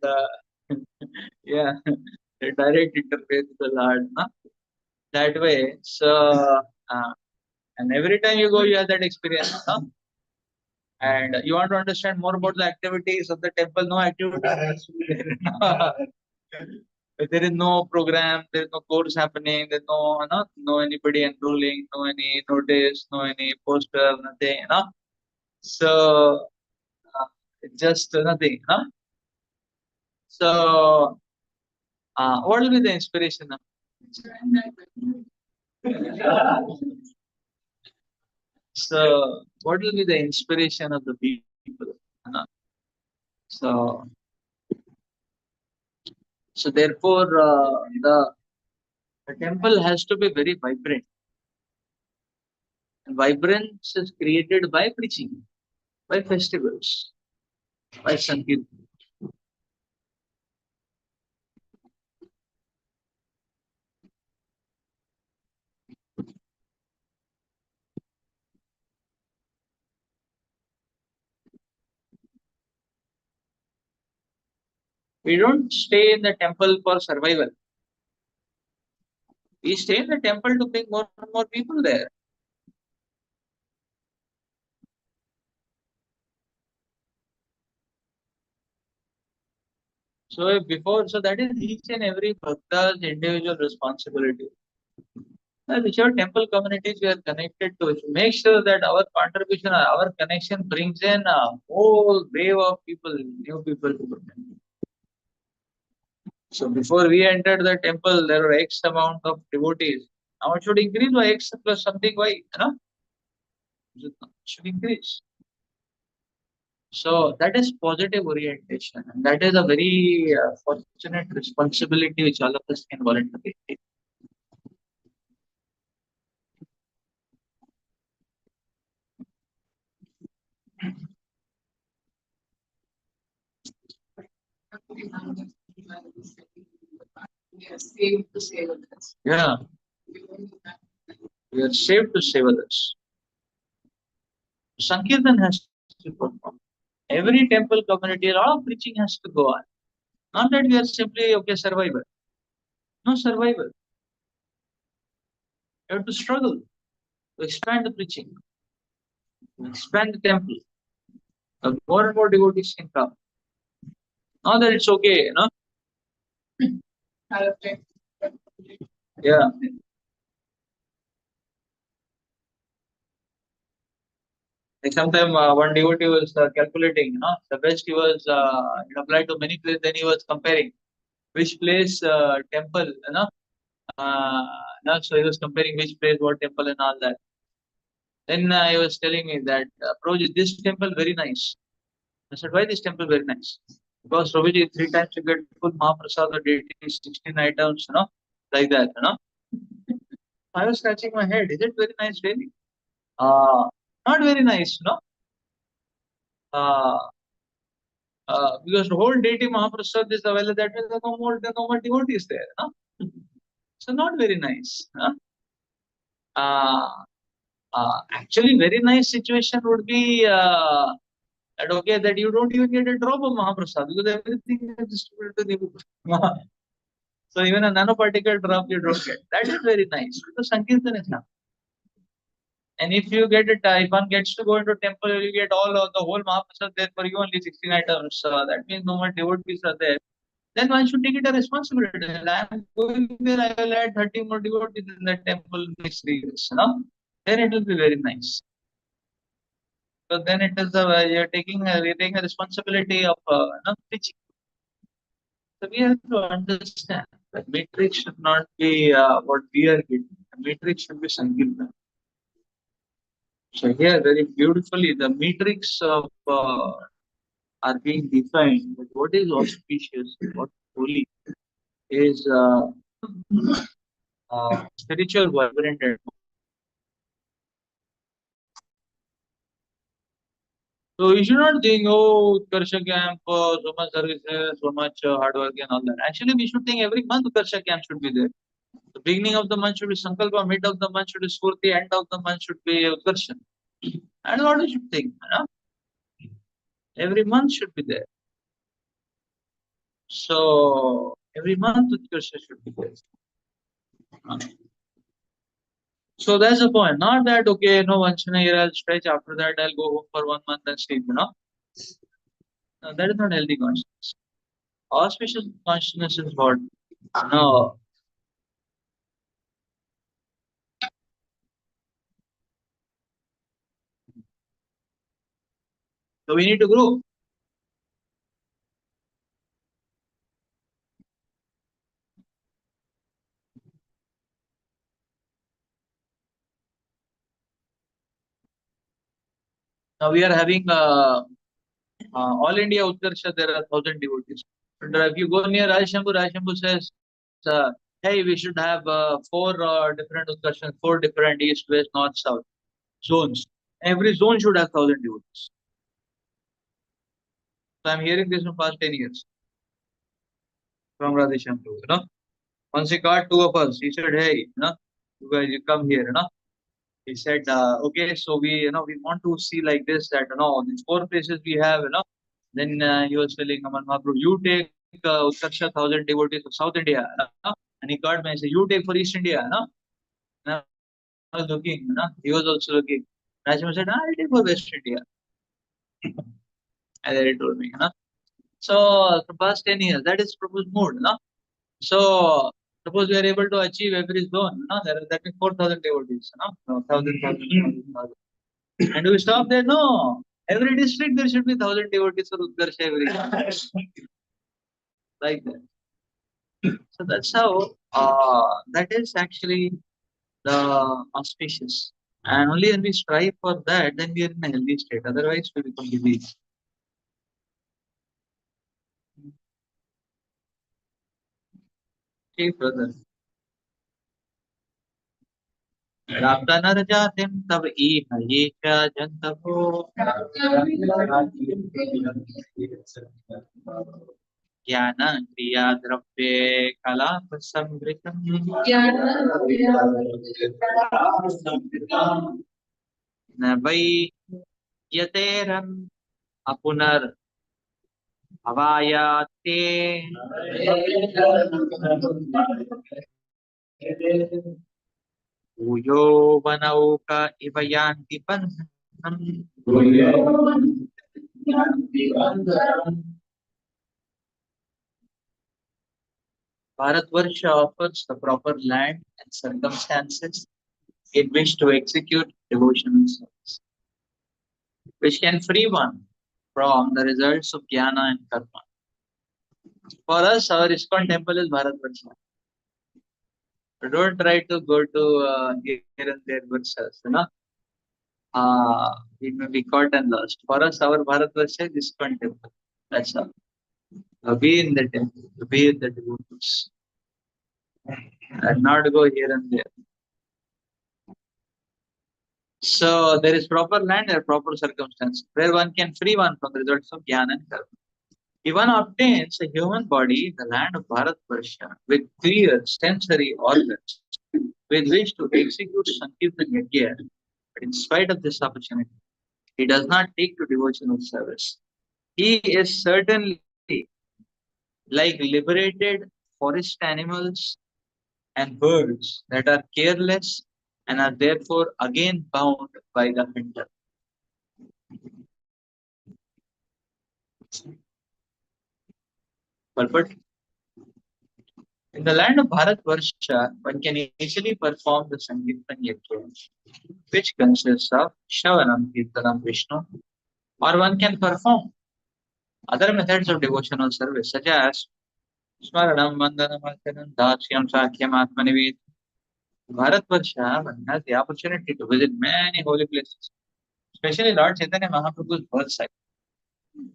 S1: yeah, a direct interface with the Lord, that way. So, and every time you go, you have that experience, and you want to understand more about the activities of the temple. No activities. There is no program, there is no course happening, there's no anybody enrolling, no any notice, no any poster, nothing, So it's just nothing, So what will be the inspiration? So what will be the inspiration of the people? So therefore the temple has to be very vibrant. And vibrance is created by preaching, by festivals, by Sankirtan. We don't stay in the temple for survival. We stay in the temple to bring more and more people there. So that is each and every bhakta's individual responsibility. Whichever temple communities we are connected to, make sure that our contribution, our connection brings in a whole wave of people, new people to the temple. So before we entered the temple, there were X amount of devotees. Now it should increase by X plus something Y, It should increase. So that is positive orientation, and that is a very fortunate responsibility which all of us can voluntarily take. Yeah, we are saved to save others. Sankirtan has to perform. Every temple community, a lot of preaching has to go on. Not that we are simply survivor. No survival. You have to struggle to expand the preaching, to expand the temple. More and more devotees can come. Not that it's okay, Yeah. Like sometime one devotee was calculating, the best he was it applied to many places. Then he was comparing which place temple, so he was comparing which place, what temple, and all that. Then he was telling me that Prabhuji, this temple very nice. I said, why this temple very nice? Because Prabhuji, 3 times you get full Mahaprasad or deity, 16 items, like that, I was scratching my head. Is it very nice, really? Not very nice, Uh, because the whole deity Mahaprasad is available, that means there are no more devotees there. So not very nice. Actually, very nice situation would be that you don't even get a drop of Mahaprasad because everything is distributed to the So even a nanoparticle drop you don't get. That is very nice because Sankirtan is not. And if you get it, if one gets to go into temple, you get all of the whole Mahaprasad there for you only 16 items. That means no more devotees are there. then one should take it a responsibility. I am going there, I will add 30 more devotees in that temple in next 3 years, then it will be very nice. So then it is you're taking a responsibility of preaching. So we have to understand that matrix should not be what we are getting. The matrix should be Sankirtan. So here, very beautifully, the matrix of are being defined. But what is auspicious, what holy is spiritual, vibrant, and so you should not think, oh, Utkarsha camp, so much services, so much hard work and all that. Actually, we should think every month Utkarsha camp should be there. The beginning of the month should be Sankalpa, mid of the month should be Spurti, end of the month should be Utkarsha. And what you should think, every month should be there. So every month Utkarsha should be there. So that's the point. Not that, okay, once in a year I'll stretch, after that I'll go home for 1 month and sleep, No, that is not healthy consciousness. Auspicious consciousness is what? No. So we need to grow. Now we are having all India Utkarsha, there are 1,000 devotees. But if you go near Rajshambhu says, hey, we should have 4 different Utkarshas, 4 different east, west, north, south zones. Every zone should have 1,000 devotees. So I'm hearing this from past 10 years from Radheshambhu. Once he caught 2 of us, he said, hey, you guys, you come here, He said, okay, so we want to see like this, that, these 4 places we have, Then he was telling Aman Mahaprabhu, you take Utkarsha 1,000 devotees of South India, And he called me and said, you take for East India, And I was looking, He was also looking. Rajma said, I'll take for West India. And then he told me, So, for past 10 years, that is proposed mode, So, suppose we are able to achieve every zone, that means 4,000 devotees, 1,000. And we stop there? No. Every district there should be 1,000 devotees for Utkarsha every year. Like that. So that's how that is actually the auspicious. And only when we strive for that, then we are in a healthy state. Otherwise, we become diseased. Okay, brother. प्राप्त नर जातिम तब इह ये च जंतवो ज्ञान क्रिया द्रव्ये कलाप संवृतम न वै यतेरन अपुनर भवायाते भूयो वनौका इव यान्ति बन्धनम् Bharatvarsha offers the proper land and circumstances in which to execute devotional service, which can free one from the results of jnana and karma. For us, our ISKCON temple is Bharatvarsha. So don't try to go to here and there verses, we may be caught and lost. For us, our Bharatvarsha is ISKCON temple. That's all. Be in the temple, be in the devotees, and not go here and there. So there is proper land and proper circumstance where one can free one from the results of jnana and karma. If one obtains a human body in the land of Bharatvarsha with clear sensory organs with which to execute Sankirtan Yajna, but in spite of this opportunity, he does not take to devotional service. He is certainly like liberated forest animals and birds that are careless and are therefore again bound by the hunter. Purport? In the land of Bharatvarsha, one can easily perform the Sankirtan Yajna, which consists of Shravanam, Kirtanam, Vishnu, or one can perform other methods of devotional service such as Smaranam, Vandanam, Archanam, Dasyam, Sakyam, Atmanivedam. Bharatvarsha, one has the opportunity to visit many holy places, especially Lord Chaitanya Mahaprabhu's birth site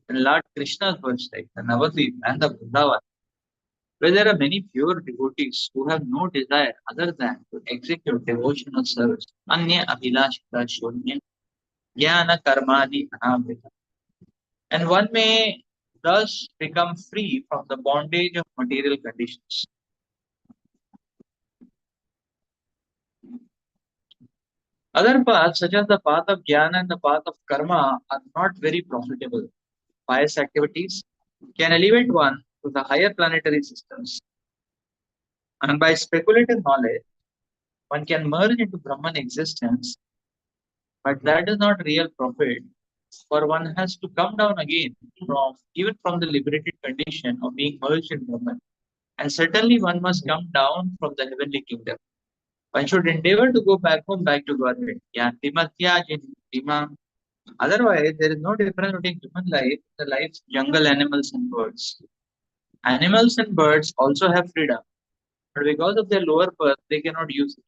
S1: and Lord Krishna's birth site, the Navadvip and the Vrindavan, where there are many pure devotees who have no desire other than to execute devotional service. Anya Abhilashita Shunya Jnana Karmani Anamrita. And one may thus become free from the bondage of material conditions. Other paths, such as the path of jnana and the path of karma, are not very profitable. Pious activities can elevate one to the higher planetary systems, and by speculative knowledge, one can merge into Brahman existence, but that is not real profit, for one has to come down again from even from the liberated condition of being merged in Brahman. And certainly one must come down from the heavenly kingdom. One should endeavor to go back home, back to Godhead. Yantimatya Jintima. Otherwise, there is no difference between human life, the lives of jungle animals and birds. Animals and birds also have freedom, but because of their lower birth, they cannot use it.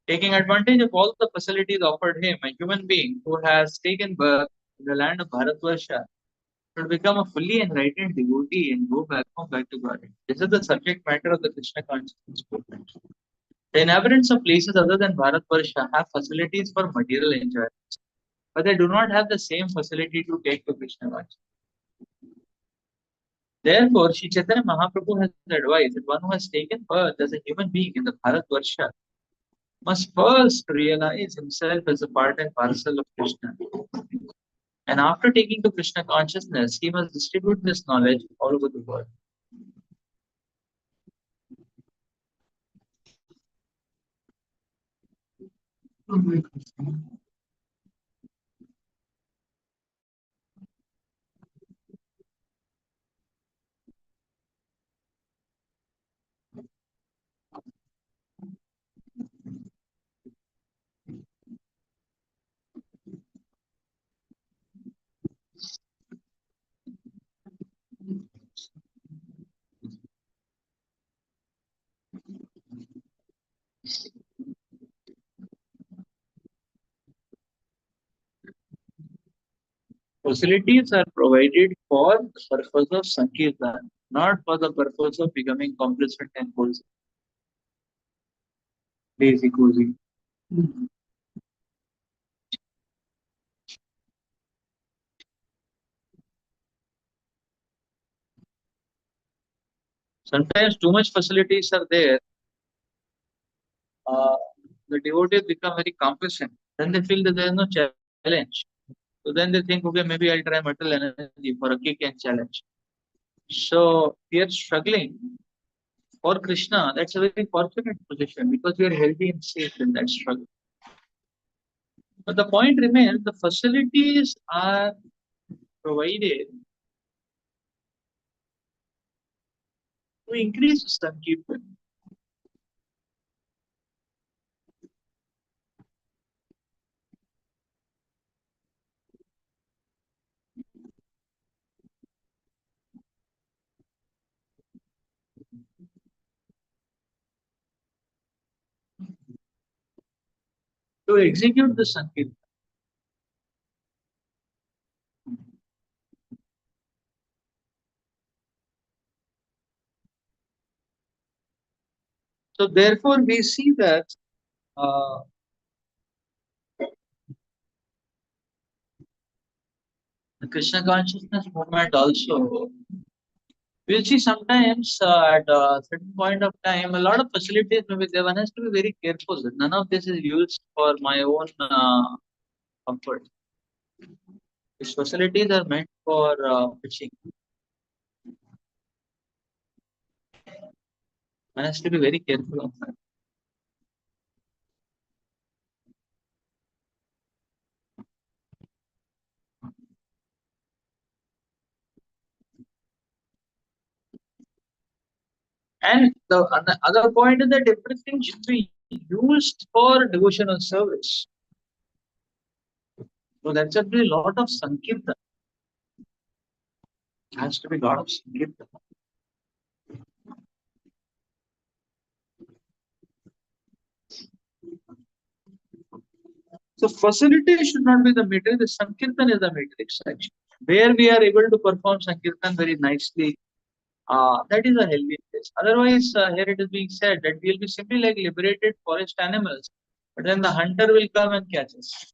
S1: Taking advantage of all the facilities offered him, a human being who has taken birth in the land of Bharatvarsha should become a fully enlightened devotee and go back home, back to Godhead. This is the subject matter of the Krishna consciousness movement. The inhabitants of places other than Bharatvarsha have facilities for material enjoyment, but they do not have the same facility to take to Krishna consciousness. Therefore, Sri Chaitanya Mahaprabhu has advised that one who has taken birth as a human being in the Bharatvarsha must first realize himself as a part and parcel of Krishna. And after taking to Krishna consciousness, he must distribute this knowledge all over the world. Facilities are provided for the purpose of Sankirtan, not for the purpose of becoming complacent and cozy. Lazy cozy. Sometimes too much facilities are there. Uh, the devotees become very complacent. Then they feel that there is no challenge. So then they think, okay, maybe I'll try material energy for a kick and challenge. So we are struggling for Krishna. That's a very fortunate position because we are healthy and safe in that struggle. But the point remains the facilities are provided to increase Sankirtan. To execute the Sankirtan. So therefore, we see that uh, the Krishna consciousness movement also. We'll see sometimes at a certain point of time, a lot of facilities may be there. One has to be very careful that none of this is used for my own comfort. These facilities are meant for fishing. One has to be very careful of that. And the other point is that everything should be used for devotional service. So that's a lot of Sankirtan. Has to be a lot of Sankirtan. So facility should not be the meter, the Sankirtan is the matrix actually. Where we are able to perform Sankirtan very nicely, that is a healthy place. Otherwise, here it is being said that we will be simply like liberated forest animals, but then the hunter will come and catch us.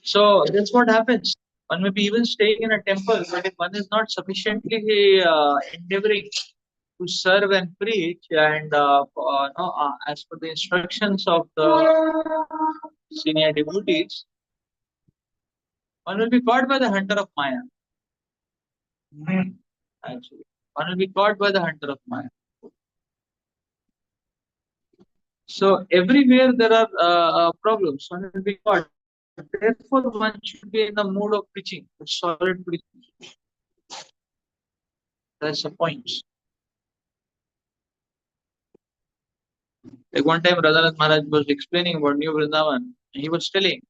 S1: So that's what happens. One may be even staying in a temple, but if one is not sufficiently endeavoring to serve and preach, and no, as per the instructions of the senior devotees, one will be caught by the hunter of Maya. Actually, one will be caught by the hunter of Maya. So everywhere there are problems. One will be caught. Therefore, one should be in the mood of preaching, solid preaching. That's the point. Like one time, Radhanath Maharaj was explaining about New Vrindavan. He was telling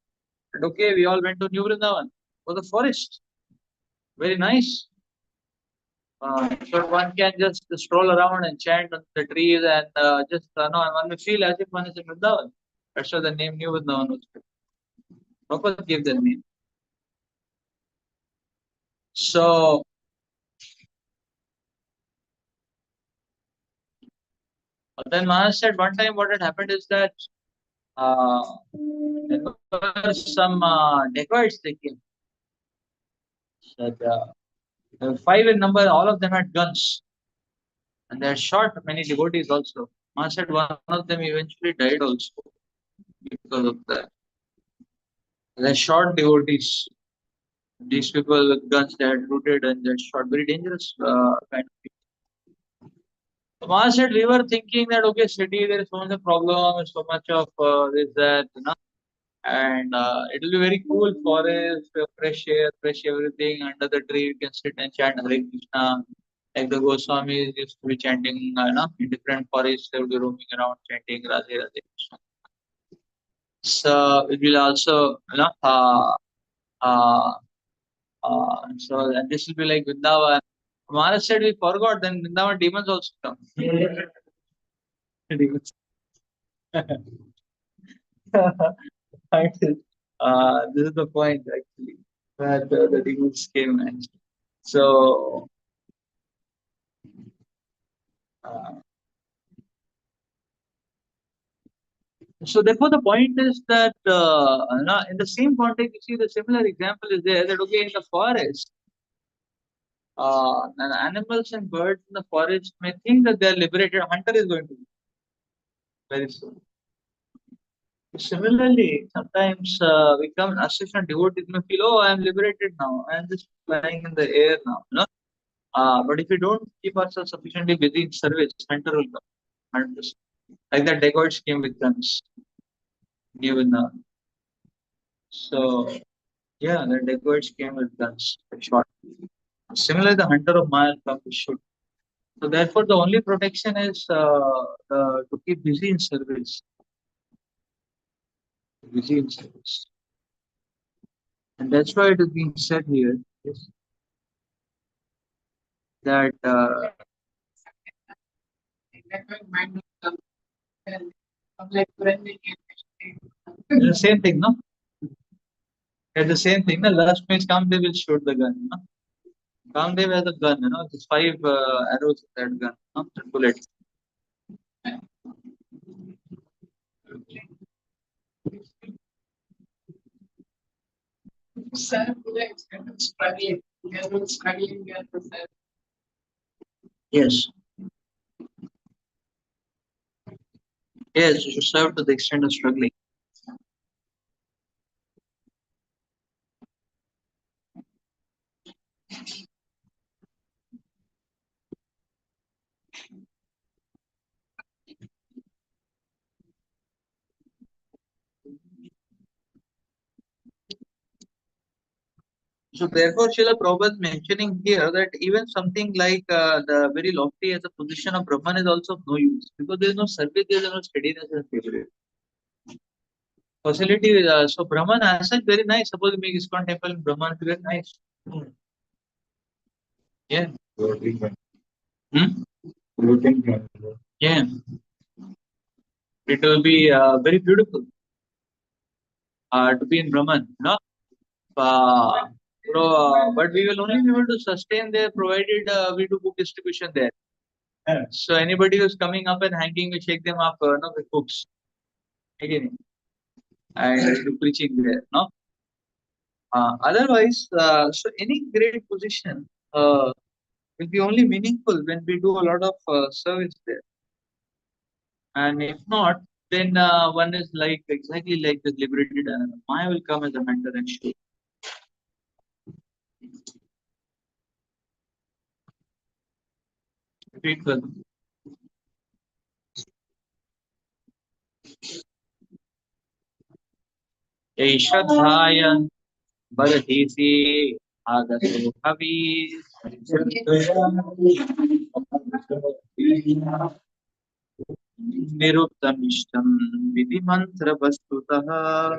S1: that, okay, we all went to New Vrindavan for the forest. Very nice. So one can just stroll around and chant on the trees and just, no, one may feel as if one is in Vrindavan. That's why the name New Vrindavan was given. Prabhupada gave that name. So, but then Maharaj said one time what had happened is that there were some dacoits they came. Said, there were 5 in number, all of them had guns. And they had shot many devotees also. Maharaj said one of them eventually died also because of that. They shot devotees. These people with guns they had looted and they shot very dangerous kind of people. So Maharaj said we were thinking that okay, city there is so much of problem, so much of this that, you know, and it will be very cool forest, fresh air, fresh everything under the tree. You can sit and chant Hare Krishna. Like the Goswamis used to be chanting, in different forests, they would be roaming around chanting Radhe Radhe Krishna. So it will also, uh, so and this will be like Vrindavan. Maharaj said we forgot, then Vrindavan demons also come. Demons. This is the point actually that the demons came and so uh, so therefore the point is that in the same context you see the similar example is there that okay in the forest and animals and birds in the forest may think that they are liberated. Hunter is going to be very soon. Similarly, sometimes we come assistant devotees may feel, oh, I am liberated now. I am just flying in the air now. You know? But if we don't keep ourselves sufficiently busy in service, hunter will come. 100%. Like that dacoits came with guns. Given so yeah, the dacoits came with guns. They shot. Similarly, the hunter of Maya comes to shoot. So therefore, the only protection is to keep busy in service. Busy in service. And that's why it is being said here is that the same thing, no? It's the same thing. The last means Kamdev will shoot the gun. No? Kamdev has a gun, it's 5 arrows in that gun, the bullet. Yes. Yes, you should serve to the extent of struggling. So therefore, Srila Prabhupada is mentioning here that even something like the very lofty as a position of Brahman is also of no use because there is no service, there is no steadiness and stability. Facility, so Brahman as such very nice. Suppose you make ISKCON temple in Brahman, it's very nice. Yeah. Hmm? Yeah. It will be very beautiful to be in Brahman. No? But we will only be able to sustain there provided we do book distribution there. So anybody who's coming up and hanging, we shake them up no, with books. Again, and do preaching there. No? Otherwise, so any great position will be only meaningful when we do a lot of service there. And if not, then one is like exactly like the liberated animal. Maya will come as a mentor and show. Repeat further. Hey, Shraddhaya Bharatisi Agato Kavi Niruptamishtam Vidhi Mantra Vastutaha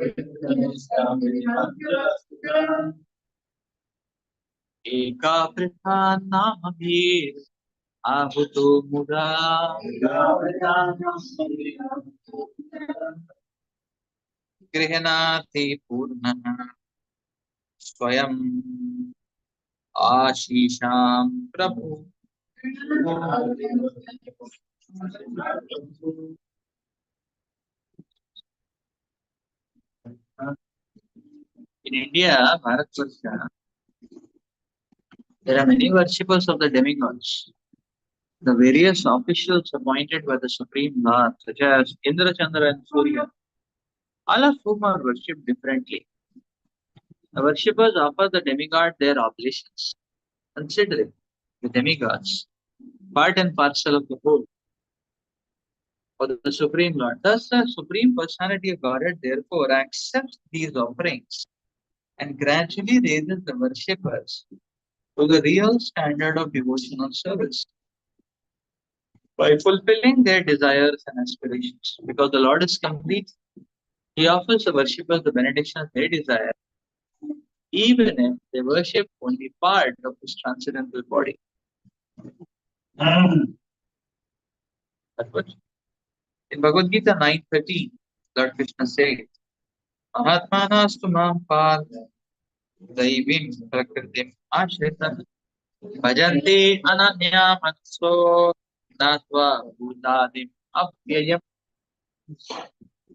S1: Eka Pritha Namabhir Ahuto Mura Grihanati Purna Swayam Ashisham Prabhu. In India, Bharatvarsha, there are many worshippers of the demigods. The various officials appointed by the Supreme Lord, such as Indra, Chandra, and Surya, all of whom are worshipped differently. The worshippers offer the demigod their oblations, considering the demigods part and parcel of the whole for the Supreme Lord. Thus, the Supreme Personality of Godhead therefore accepts these offerings and gradually raises the worshippers to the real standard of devotional service by fulfilling their desires and aspirations. Because the Lord is complete, He offers the worshippers the benedictions they desire, even if they worship only part of His transcendental body. That's what in Bhagavad Gita 9:13, Lord Krishna says, Mahatmanastu mam par daivim prakritim ashrita bhajante ananya manso natva bhutadim apyayam.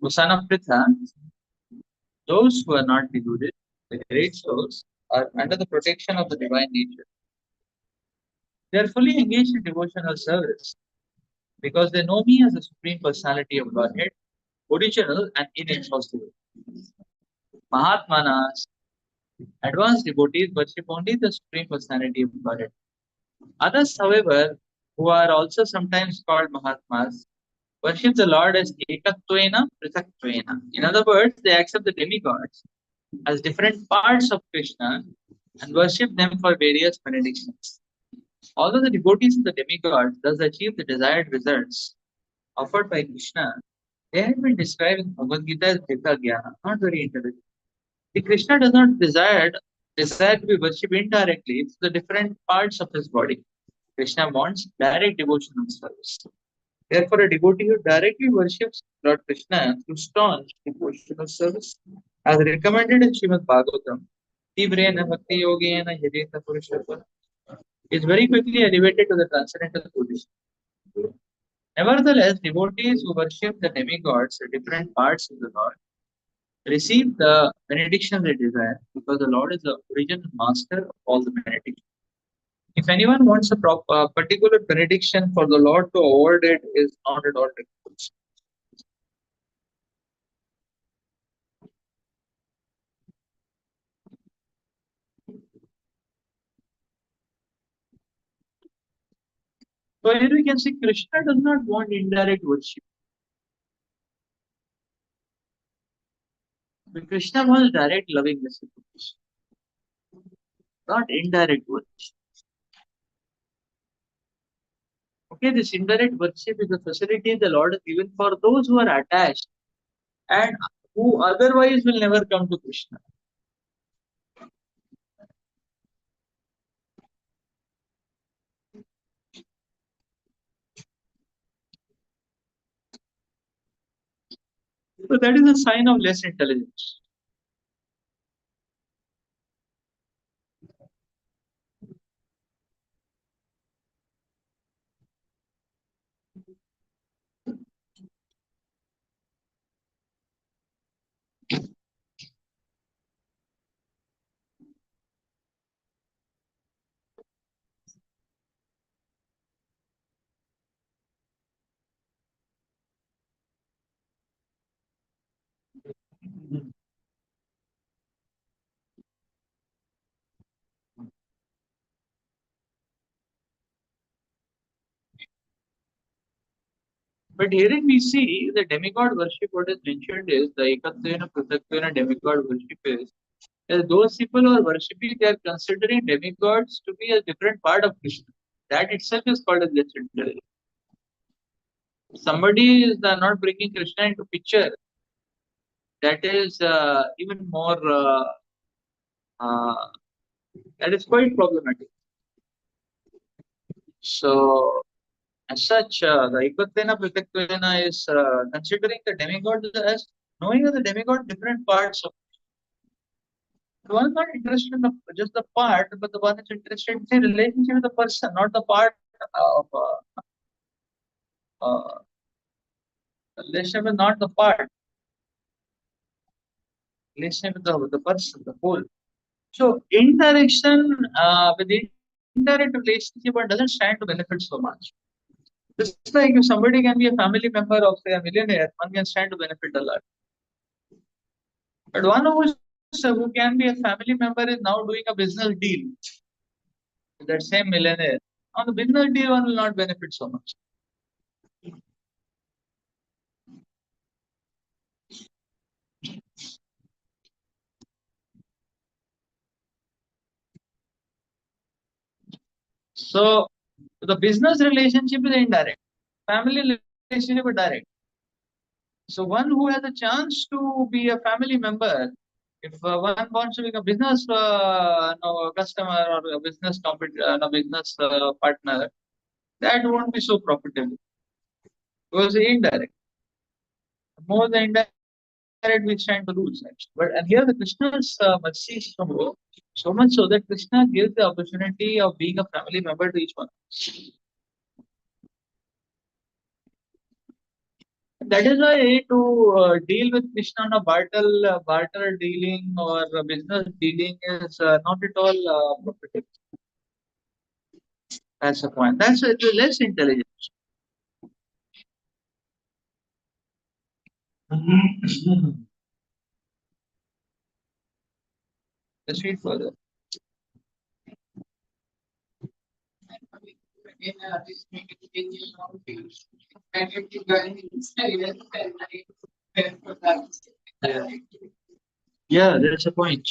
S1: O son of Pritha, those who are not deluded, the great souls, are under the protection of the divine nature. They are fully engaged in devotional service because they know me as the Supreme Personality of Godhead, original and inexhaustible. Mahatmanas, advanced devotees, worship only the Supreme Personality of Godhead. Others, however, who are also sometimes called Mahatmas, worship the Lord as Ekatvena Prithaktvena. In other words, they accept the demigods as different parts of Krishna and worship them for various benedictions. Although the devotees of the demigods thus achieve the desired results offered by Krishna, they have been described in Bhagavad Gita as Dita Jnana, not very intelligent. The Krishna does not desire to be worshipped indirectly through the different parts of his body. Krishna wants direct devotional service. Therefore, a devotee who directly worships Lord Krishna through staunch devotional service, as recommended in Srimad Bhagavatam, Tivrena Bhakti Yogena Yadeta Purushottam, is very quickly elevated to the transcendental position. Nevertheless, devotees who worship the demigods at different parts of the Lord receive the benediction they desire because the Lord is the original master of all the benedictions. If anyone wants a particular benediction for the Lord to award it is not at all difficult. So here we can see Krishna does not want indirect worship. But Krishna wants direct loving reciprocation. not indirect worship. Okay, this indirect worship is a facility the Lord has given for those who are attached and who otherwise will never come to Krishna. So that is a sign of less intelligence. But herein we see the demigod worship, what is mentioned is the Ekatvena Pratatvena demigod worship is those people who are worshipping, they are considering demigods to be a different part of Krishna. That itself is called as less intelligent. Somebody is not bringing Krishna into picture, that is even more, uh, that is quite problematic. So, as such, the Ekatvena Pratatvena is considering the demigod as knowing the demigod different parts of. The one is not interested in just the part, but the one is interested in the relationship with the person, not the part of relationship is not the part. Relationship with the person, the whole. So interaction with the indirect relationship one doesn't stand to benefit so much. Just like if somebody can be a family member of say a millionaire, one can stand to benefit a lot. But one who can be a family member is now doing a business deal with that same millionaire. On the business deal, one will not benefit so much. So the business relationship is indirect, family relationship is direct. So one who has a chance to be a family member, if one wants to be a business customer or a business business partner, that won't be so profitable because indirect. More the indirect we stand to lose actually. But and here the Krishna's mercy is so much so that Krishna gives the opportunity of being a family member to each one. That is why to deal with Krishna on a barter dealing or business dealing is not at all profitable. That's the point. That's less intelligence. Let's read further. Yeah, that's a point.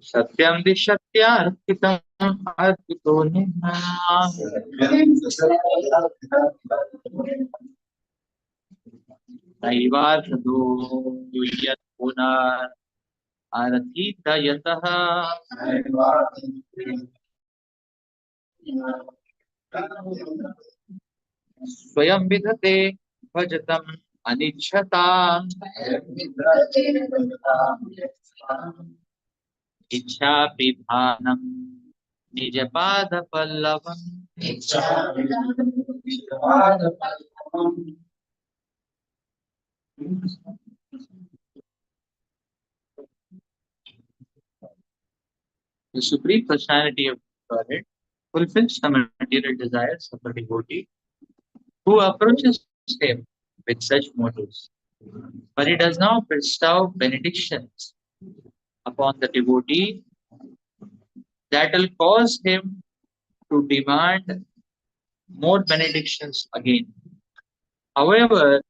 S1: Satyam di Satyarpitam Arpito Niha. Naivarthado Yuyat Punar Arathita Yataha Swayam Vidhate Bhajatam Anichata Ichha Pibhanam Nijapada Pallavam. The Supreme Personality of Godhead fulfills the material desires of a devotee who approaches him with such motives. But he does not bestow benedictions upon the devotee that will cause him to demand more benedictions again. However,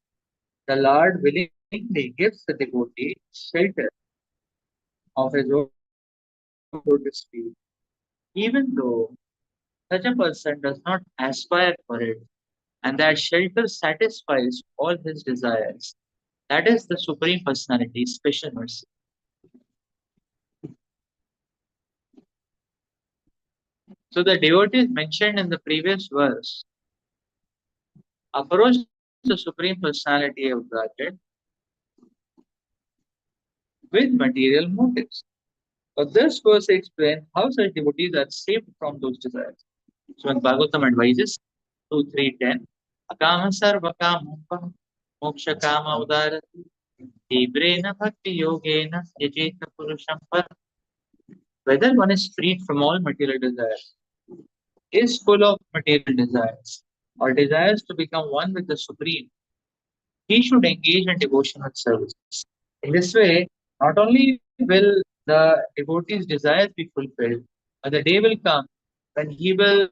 S1: the Lord willingly gives the devotee shelter of his own lotus feet, even though such a person does not aspire for it, and that shelter satisfies all his desires. That is the Supreme Personality's special mercy. So the devotees mentioned in the previous verse approach the Supreme Personality of Godhead with material motives. But this verse explains how such devotees are saved from those desires. So when Bhagavatam advises 2.3.10, Akama sarva kama moksha kama udarati tibrena bhakti yogena yajeta purusham par. Whether one is freed from all material desires, is full of material desires, or desires to become one with the Supreme, he should engage in devotional service. In this way, not only will the devotee's desires be fulfilled, but the day will come when he will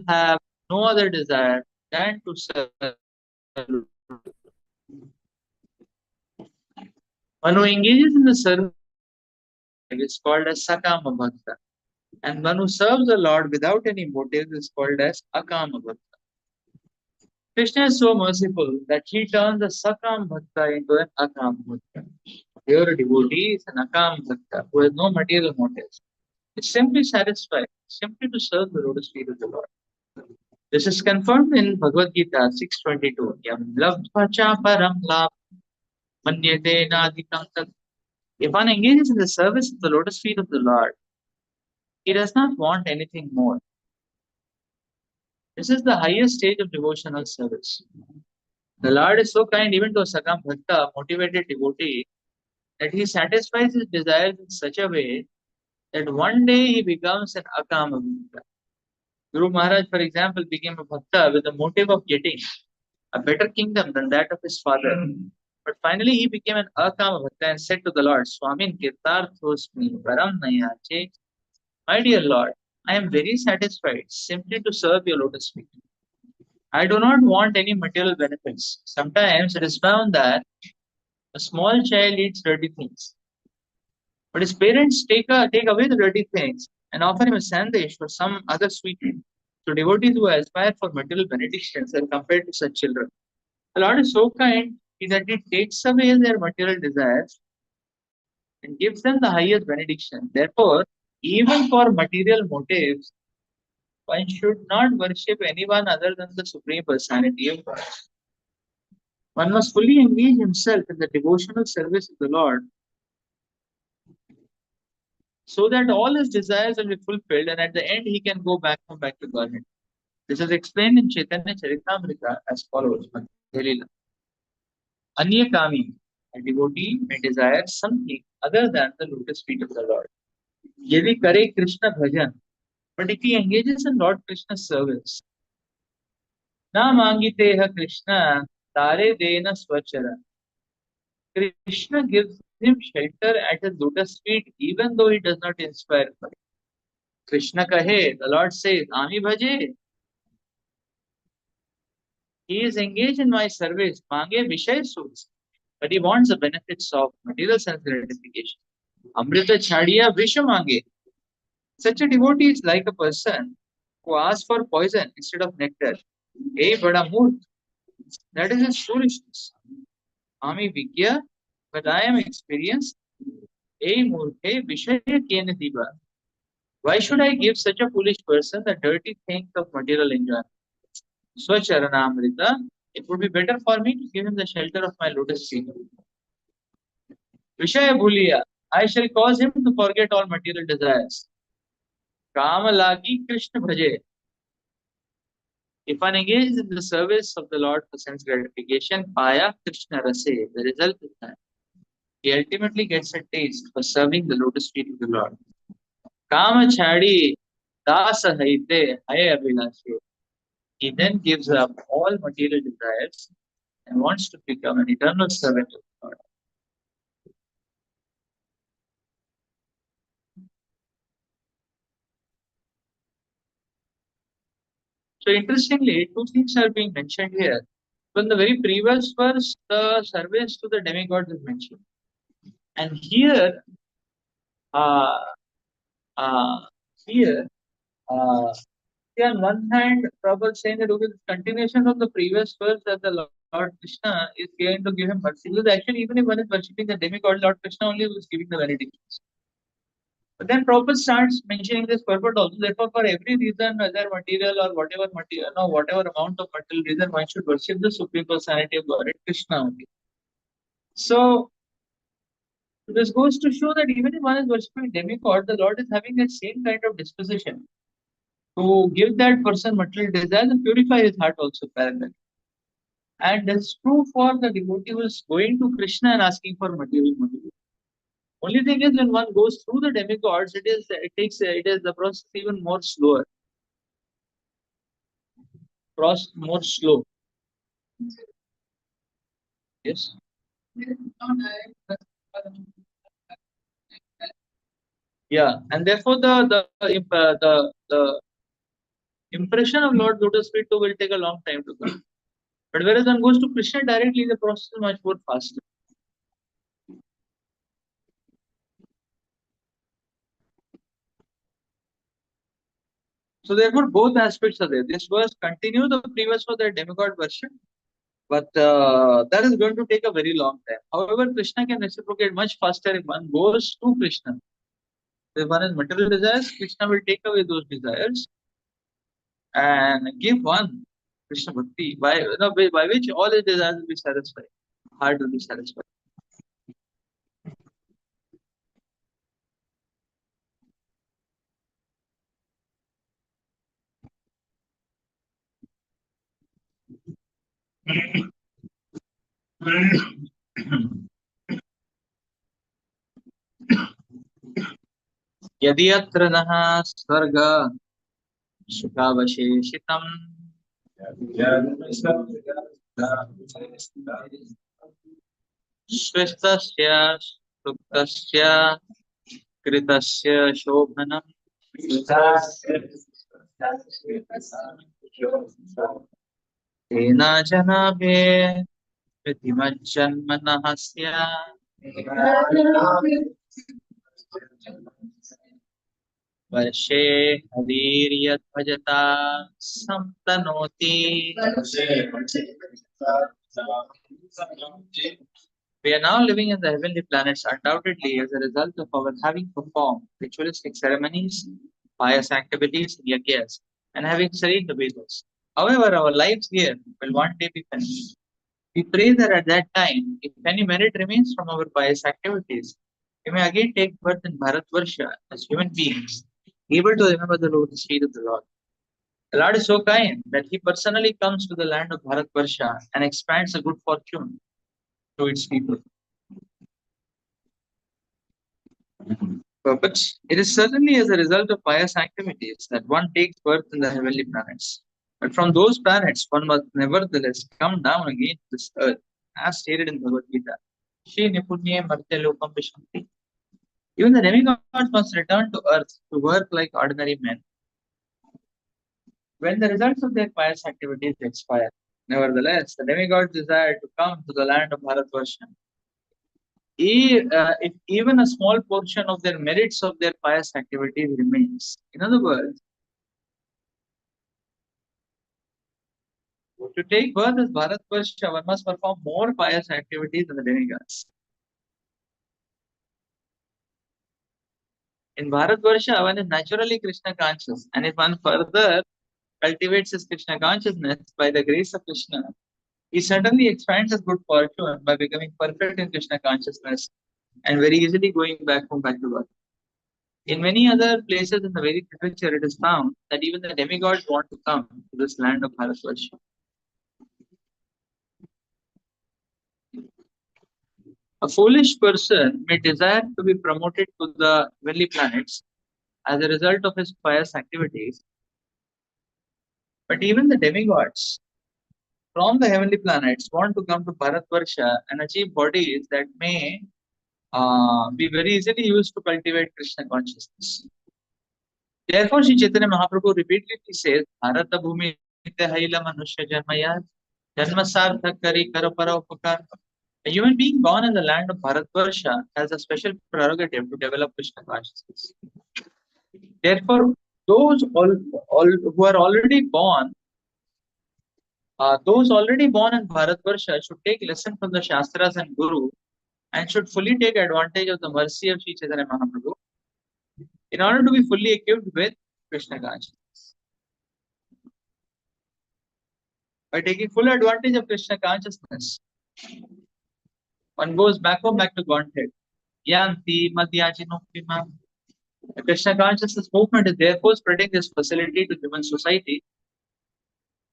S1: have no other desire than to serve. One who engages in the service is called as Sakama Bhakta, and one who serves the Lord without any motive is called as Akama Bhakta. Krishna is so merciful that he turns the Sakam Bhakta into an Akam Bhakta. Here, a devotee is an Akam Bhakta who has no material motives. It's simply satisfied, simply to serve the lotus feet of the Lord. This is confirmed in Bhagavad Gita 6.22. Yam labdva cha param labh manyate nadikam tat. If one engages in the service of the lotus feet of the Lord, he does not want anything more. This is the highest stage of devotional service. The Lord is so kind even to a Sakam Bhakta, motivated devotee, that he satisfies his desires in such a way that one day he becomes an Akama Bhakta. Guru Maharaj, for example, became a Bhakta with the motive of getting a better kingdom than that of his father. But finally, he became an Akama Bhakta and said to the Lord, Swamin Kirtarthosmi Param Nayache. My dear Lord, I am very satisfied simply to serve your lotus feet. I do not want any material benefits. Sometimes it is found that a small child eats dirty things, but his parents take away the dirty things and offer him a sandesh or some other sweetmeat. So devotees who aspire for material benedictions are compared to such children. The Lord is so kind that He takes away their material desires and gives them the highest benediction. Therefore, even for material motives, one should not worship anyone other than the Supreme Personality of God. One must fully engage himself in the devotional service of the Lord so that all his desires will be fulfilled and at the end he can go back to Godhead. This is explained in Chaitanya Charitamrita as follows. Anya Kami, a devotee may desire something other than the lotus feet of the Lord. Yevi kare Krishna bhajan, but if he engages in Lord Krishna's service, na mangiteha Krishna tare dena swachara. Krishna gives him shelter at his lotus feet even though he does not inspire for it. Krishna kahe, the Lord says, Ami bhaje. He is engaged in my service, mange vishay sukhs, but he wants the benefits of material sense gratification. Amrita chadiya visha mange. Such a devotee is like a person who asks for poison instead of nectar. Hey, bada mood. That is his foolishness. Ami vigya, but I am experienced. Hey, murkhe vishaya kena diva. Why should I give such a foolish person the dirty things of material enjoyment? Swacharanamrita, it would be better for me to give him the shelter of my lotus feet. Vishaya bhuliya, I shall cause him to forget all material desires. Kama lagi Krishna bhaje. If one engages in the service of the Lord for sense gratification, paya Krishna rase, the result is that he ultimately gets a taste for serving the lotus feet of the Lord. Kama chadi dasa haite haya abhilashi. He then gives up all material desires and wants to become an eternal servant of God. So interestingly, two things are being mentioned here. So in the very previous verse, the service to the demigod is mentioned. And here, uh, uh, here, uh, yeah, on one hand, Prabhupada is saying that okay, the continuation of the previous verse that the Lord Krishna is going to give him mercy. Because actually, even if one is worshipping the demigod, Lord Krishna only was giving the benedictions. But then Prabhupada starts mentioning this purport also. Therefore, for every reason, whether material or whatever material, no, whatever amount of material reason, one should worship the Supreme Personality of Godhead, Krishna only. So this goes to show that even if one is worshipping demigod, the Lord is having that same kind of disposition to give that person material desires and purify his heart also parallel. And that's true for the devotee who is going to Krishna and asking for material motivation. Only thing is when one goes through the demigods, it is the process even more slower, more slow. Yes. Yeah, and therefore the impression of Lord Lotus Feet will take a long time to come. But whereas one goes to Krishna directly, the process is much more faster. So therefore, both aspects are there. This verse continue the previous for the demigod version, but that is going to take a very long time. However, Krishna can reciprocate much faster if one goes to Krishna. If one has material desires, Krishna will take away those desires and give one Krishna Bhakti, by which all his desires will be satisfied, heart will be satisfied. यदि अत्र नः स्वर्ग सुखावशेषितम् श्वेतस्य सुप्तस्य कृतस्य शोभनम् तेन जनाभे प्रतिमज्जन्मनः स्यात् वर्षे हरिर्यद्भजता संतनोति. We are now living in the heavenly planets undoubtedly as a result of our having performed ritualistic ceremonies, pious activities, yagyas, and having studied the Vedas. However, our lives here will one day be finished. We pray that at that time, if any merit remains from our pious activities, we may again take birth in Bharatvarsha as human beings, able to remember the lotus feet of the Lord. The Lord is so kind that He personally comes to the land of Bharatvarsha and expands the good fortune to its people. But it is certainly as a result of pious activities that one takes birth in the heavenly planets. But from those planets, one must nevertheless come down again to this earth, as stated in Bhagavad Gita. Shri Nipunye Martya Lokam Vishanti. Even the demigods must return to earth to work like ordinary men when the results of their pious activities expire. Nevertheless, the demigods desire to come to the land of Bharatvarsha. If even a small portion of their merits of their pious activities remains. In other words, to take birth as Bharatvarsha, one must perform more pious activities than the demigods. In Bharatvarsha, one is naturally Krishna conscious, and if one further cultivates his Krishna consciousness by the grace of Krishna, he certainly expands his good fortune by becoming perfect in Krishna consciousness and very easily going back home back to birth. In many other places in the Vedic literature, it is found that even the demigods want to come to this land of Bharatvarsha. A foolish person may desire to be promoted to the heavenly planets as a result of his pious activities, but even the demigods from the heavenly planets want to come to Bharatvarsha and achieve bodies that may be very easily used to cultivate Krishna consciousness. Therefore, Sri Chaitanya Mahaprabhu repeatedly says, Bharata Bhumi Haila Manusha Janmaya Janma Sarthak Kari Karo Paropakar. A human being born in the land of Bharatvarsha has a special prerogative to develop Krishna consciousness. Therefore, all who are already born, those already born in Bharatvarsha should take lesson from the Shastras and Guru and should fully take advantage of the mercy of Sri Chaitanya Mahaprabhu in order to be fully equipped with Krishna consciousness. By taking full advantage of Krishna consciousness, one goes back to Godhead. Yanti Madhyajinoktima. The Krishna consciousness movement is therefore spreading this facility to human society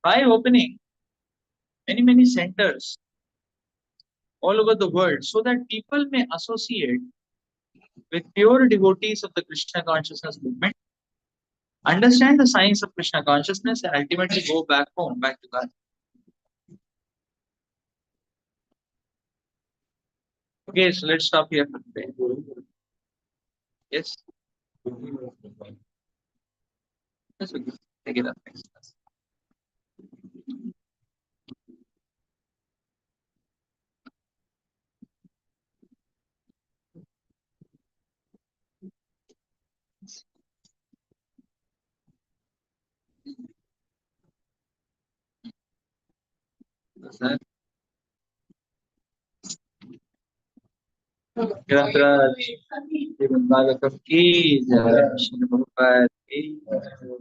S1: by opening many centers all over the world so that people may associate with pure devotees of the Krishna consciousness movement, understand the science of Krishna consciousness, and ultimately go back home, back to God. Okay, so let's stop here for today. Yes? Yes, we can take it up next class. Sir? Granthraj, Srimad Bhagavatam ki jai, Srila Prabhupada ki jai.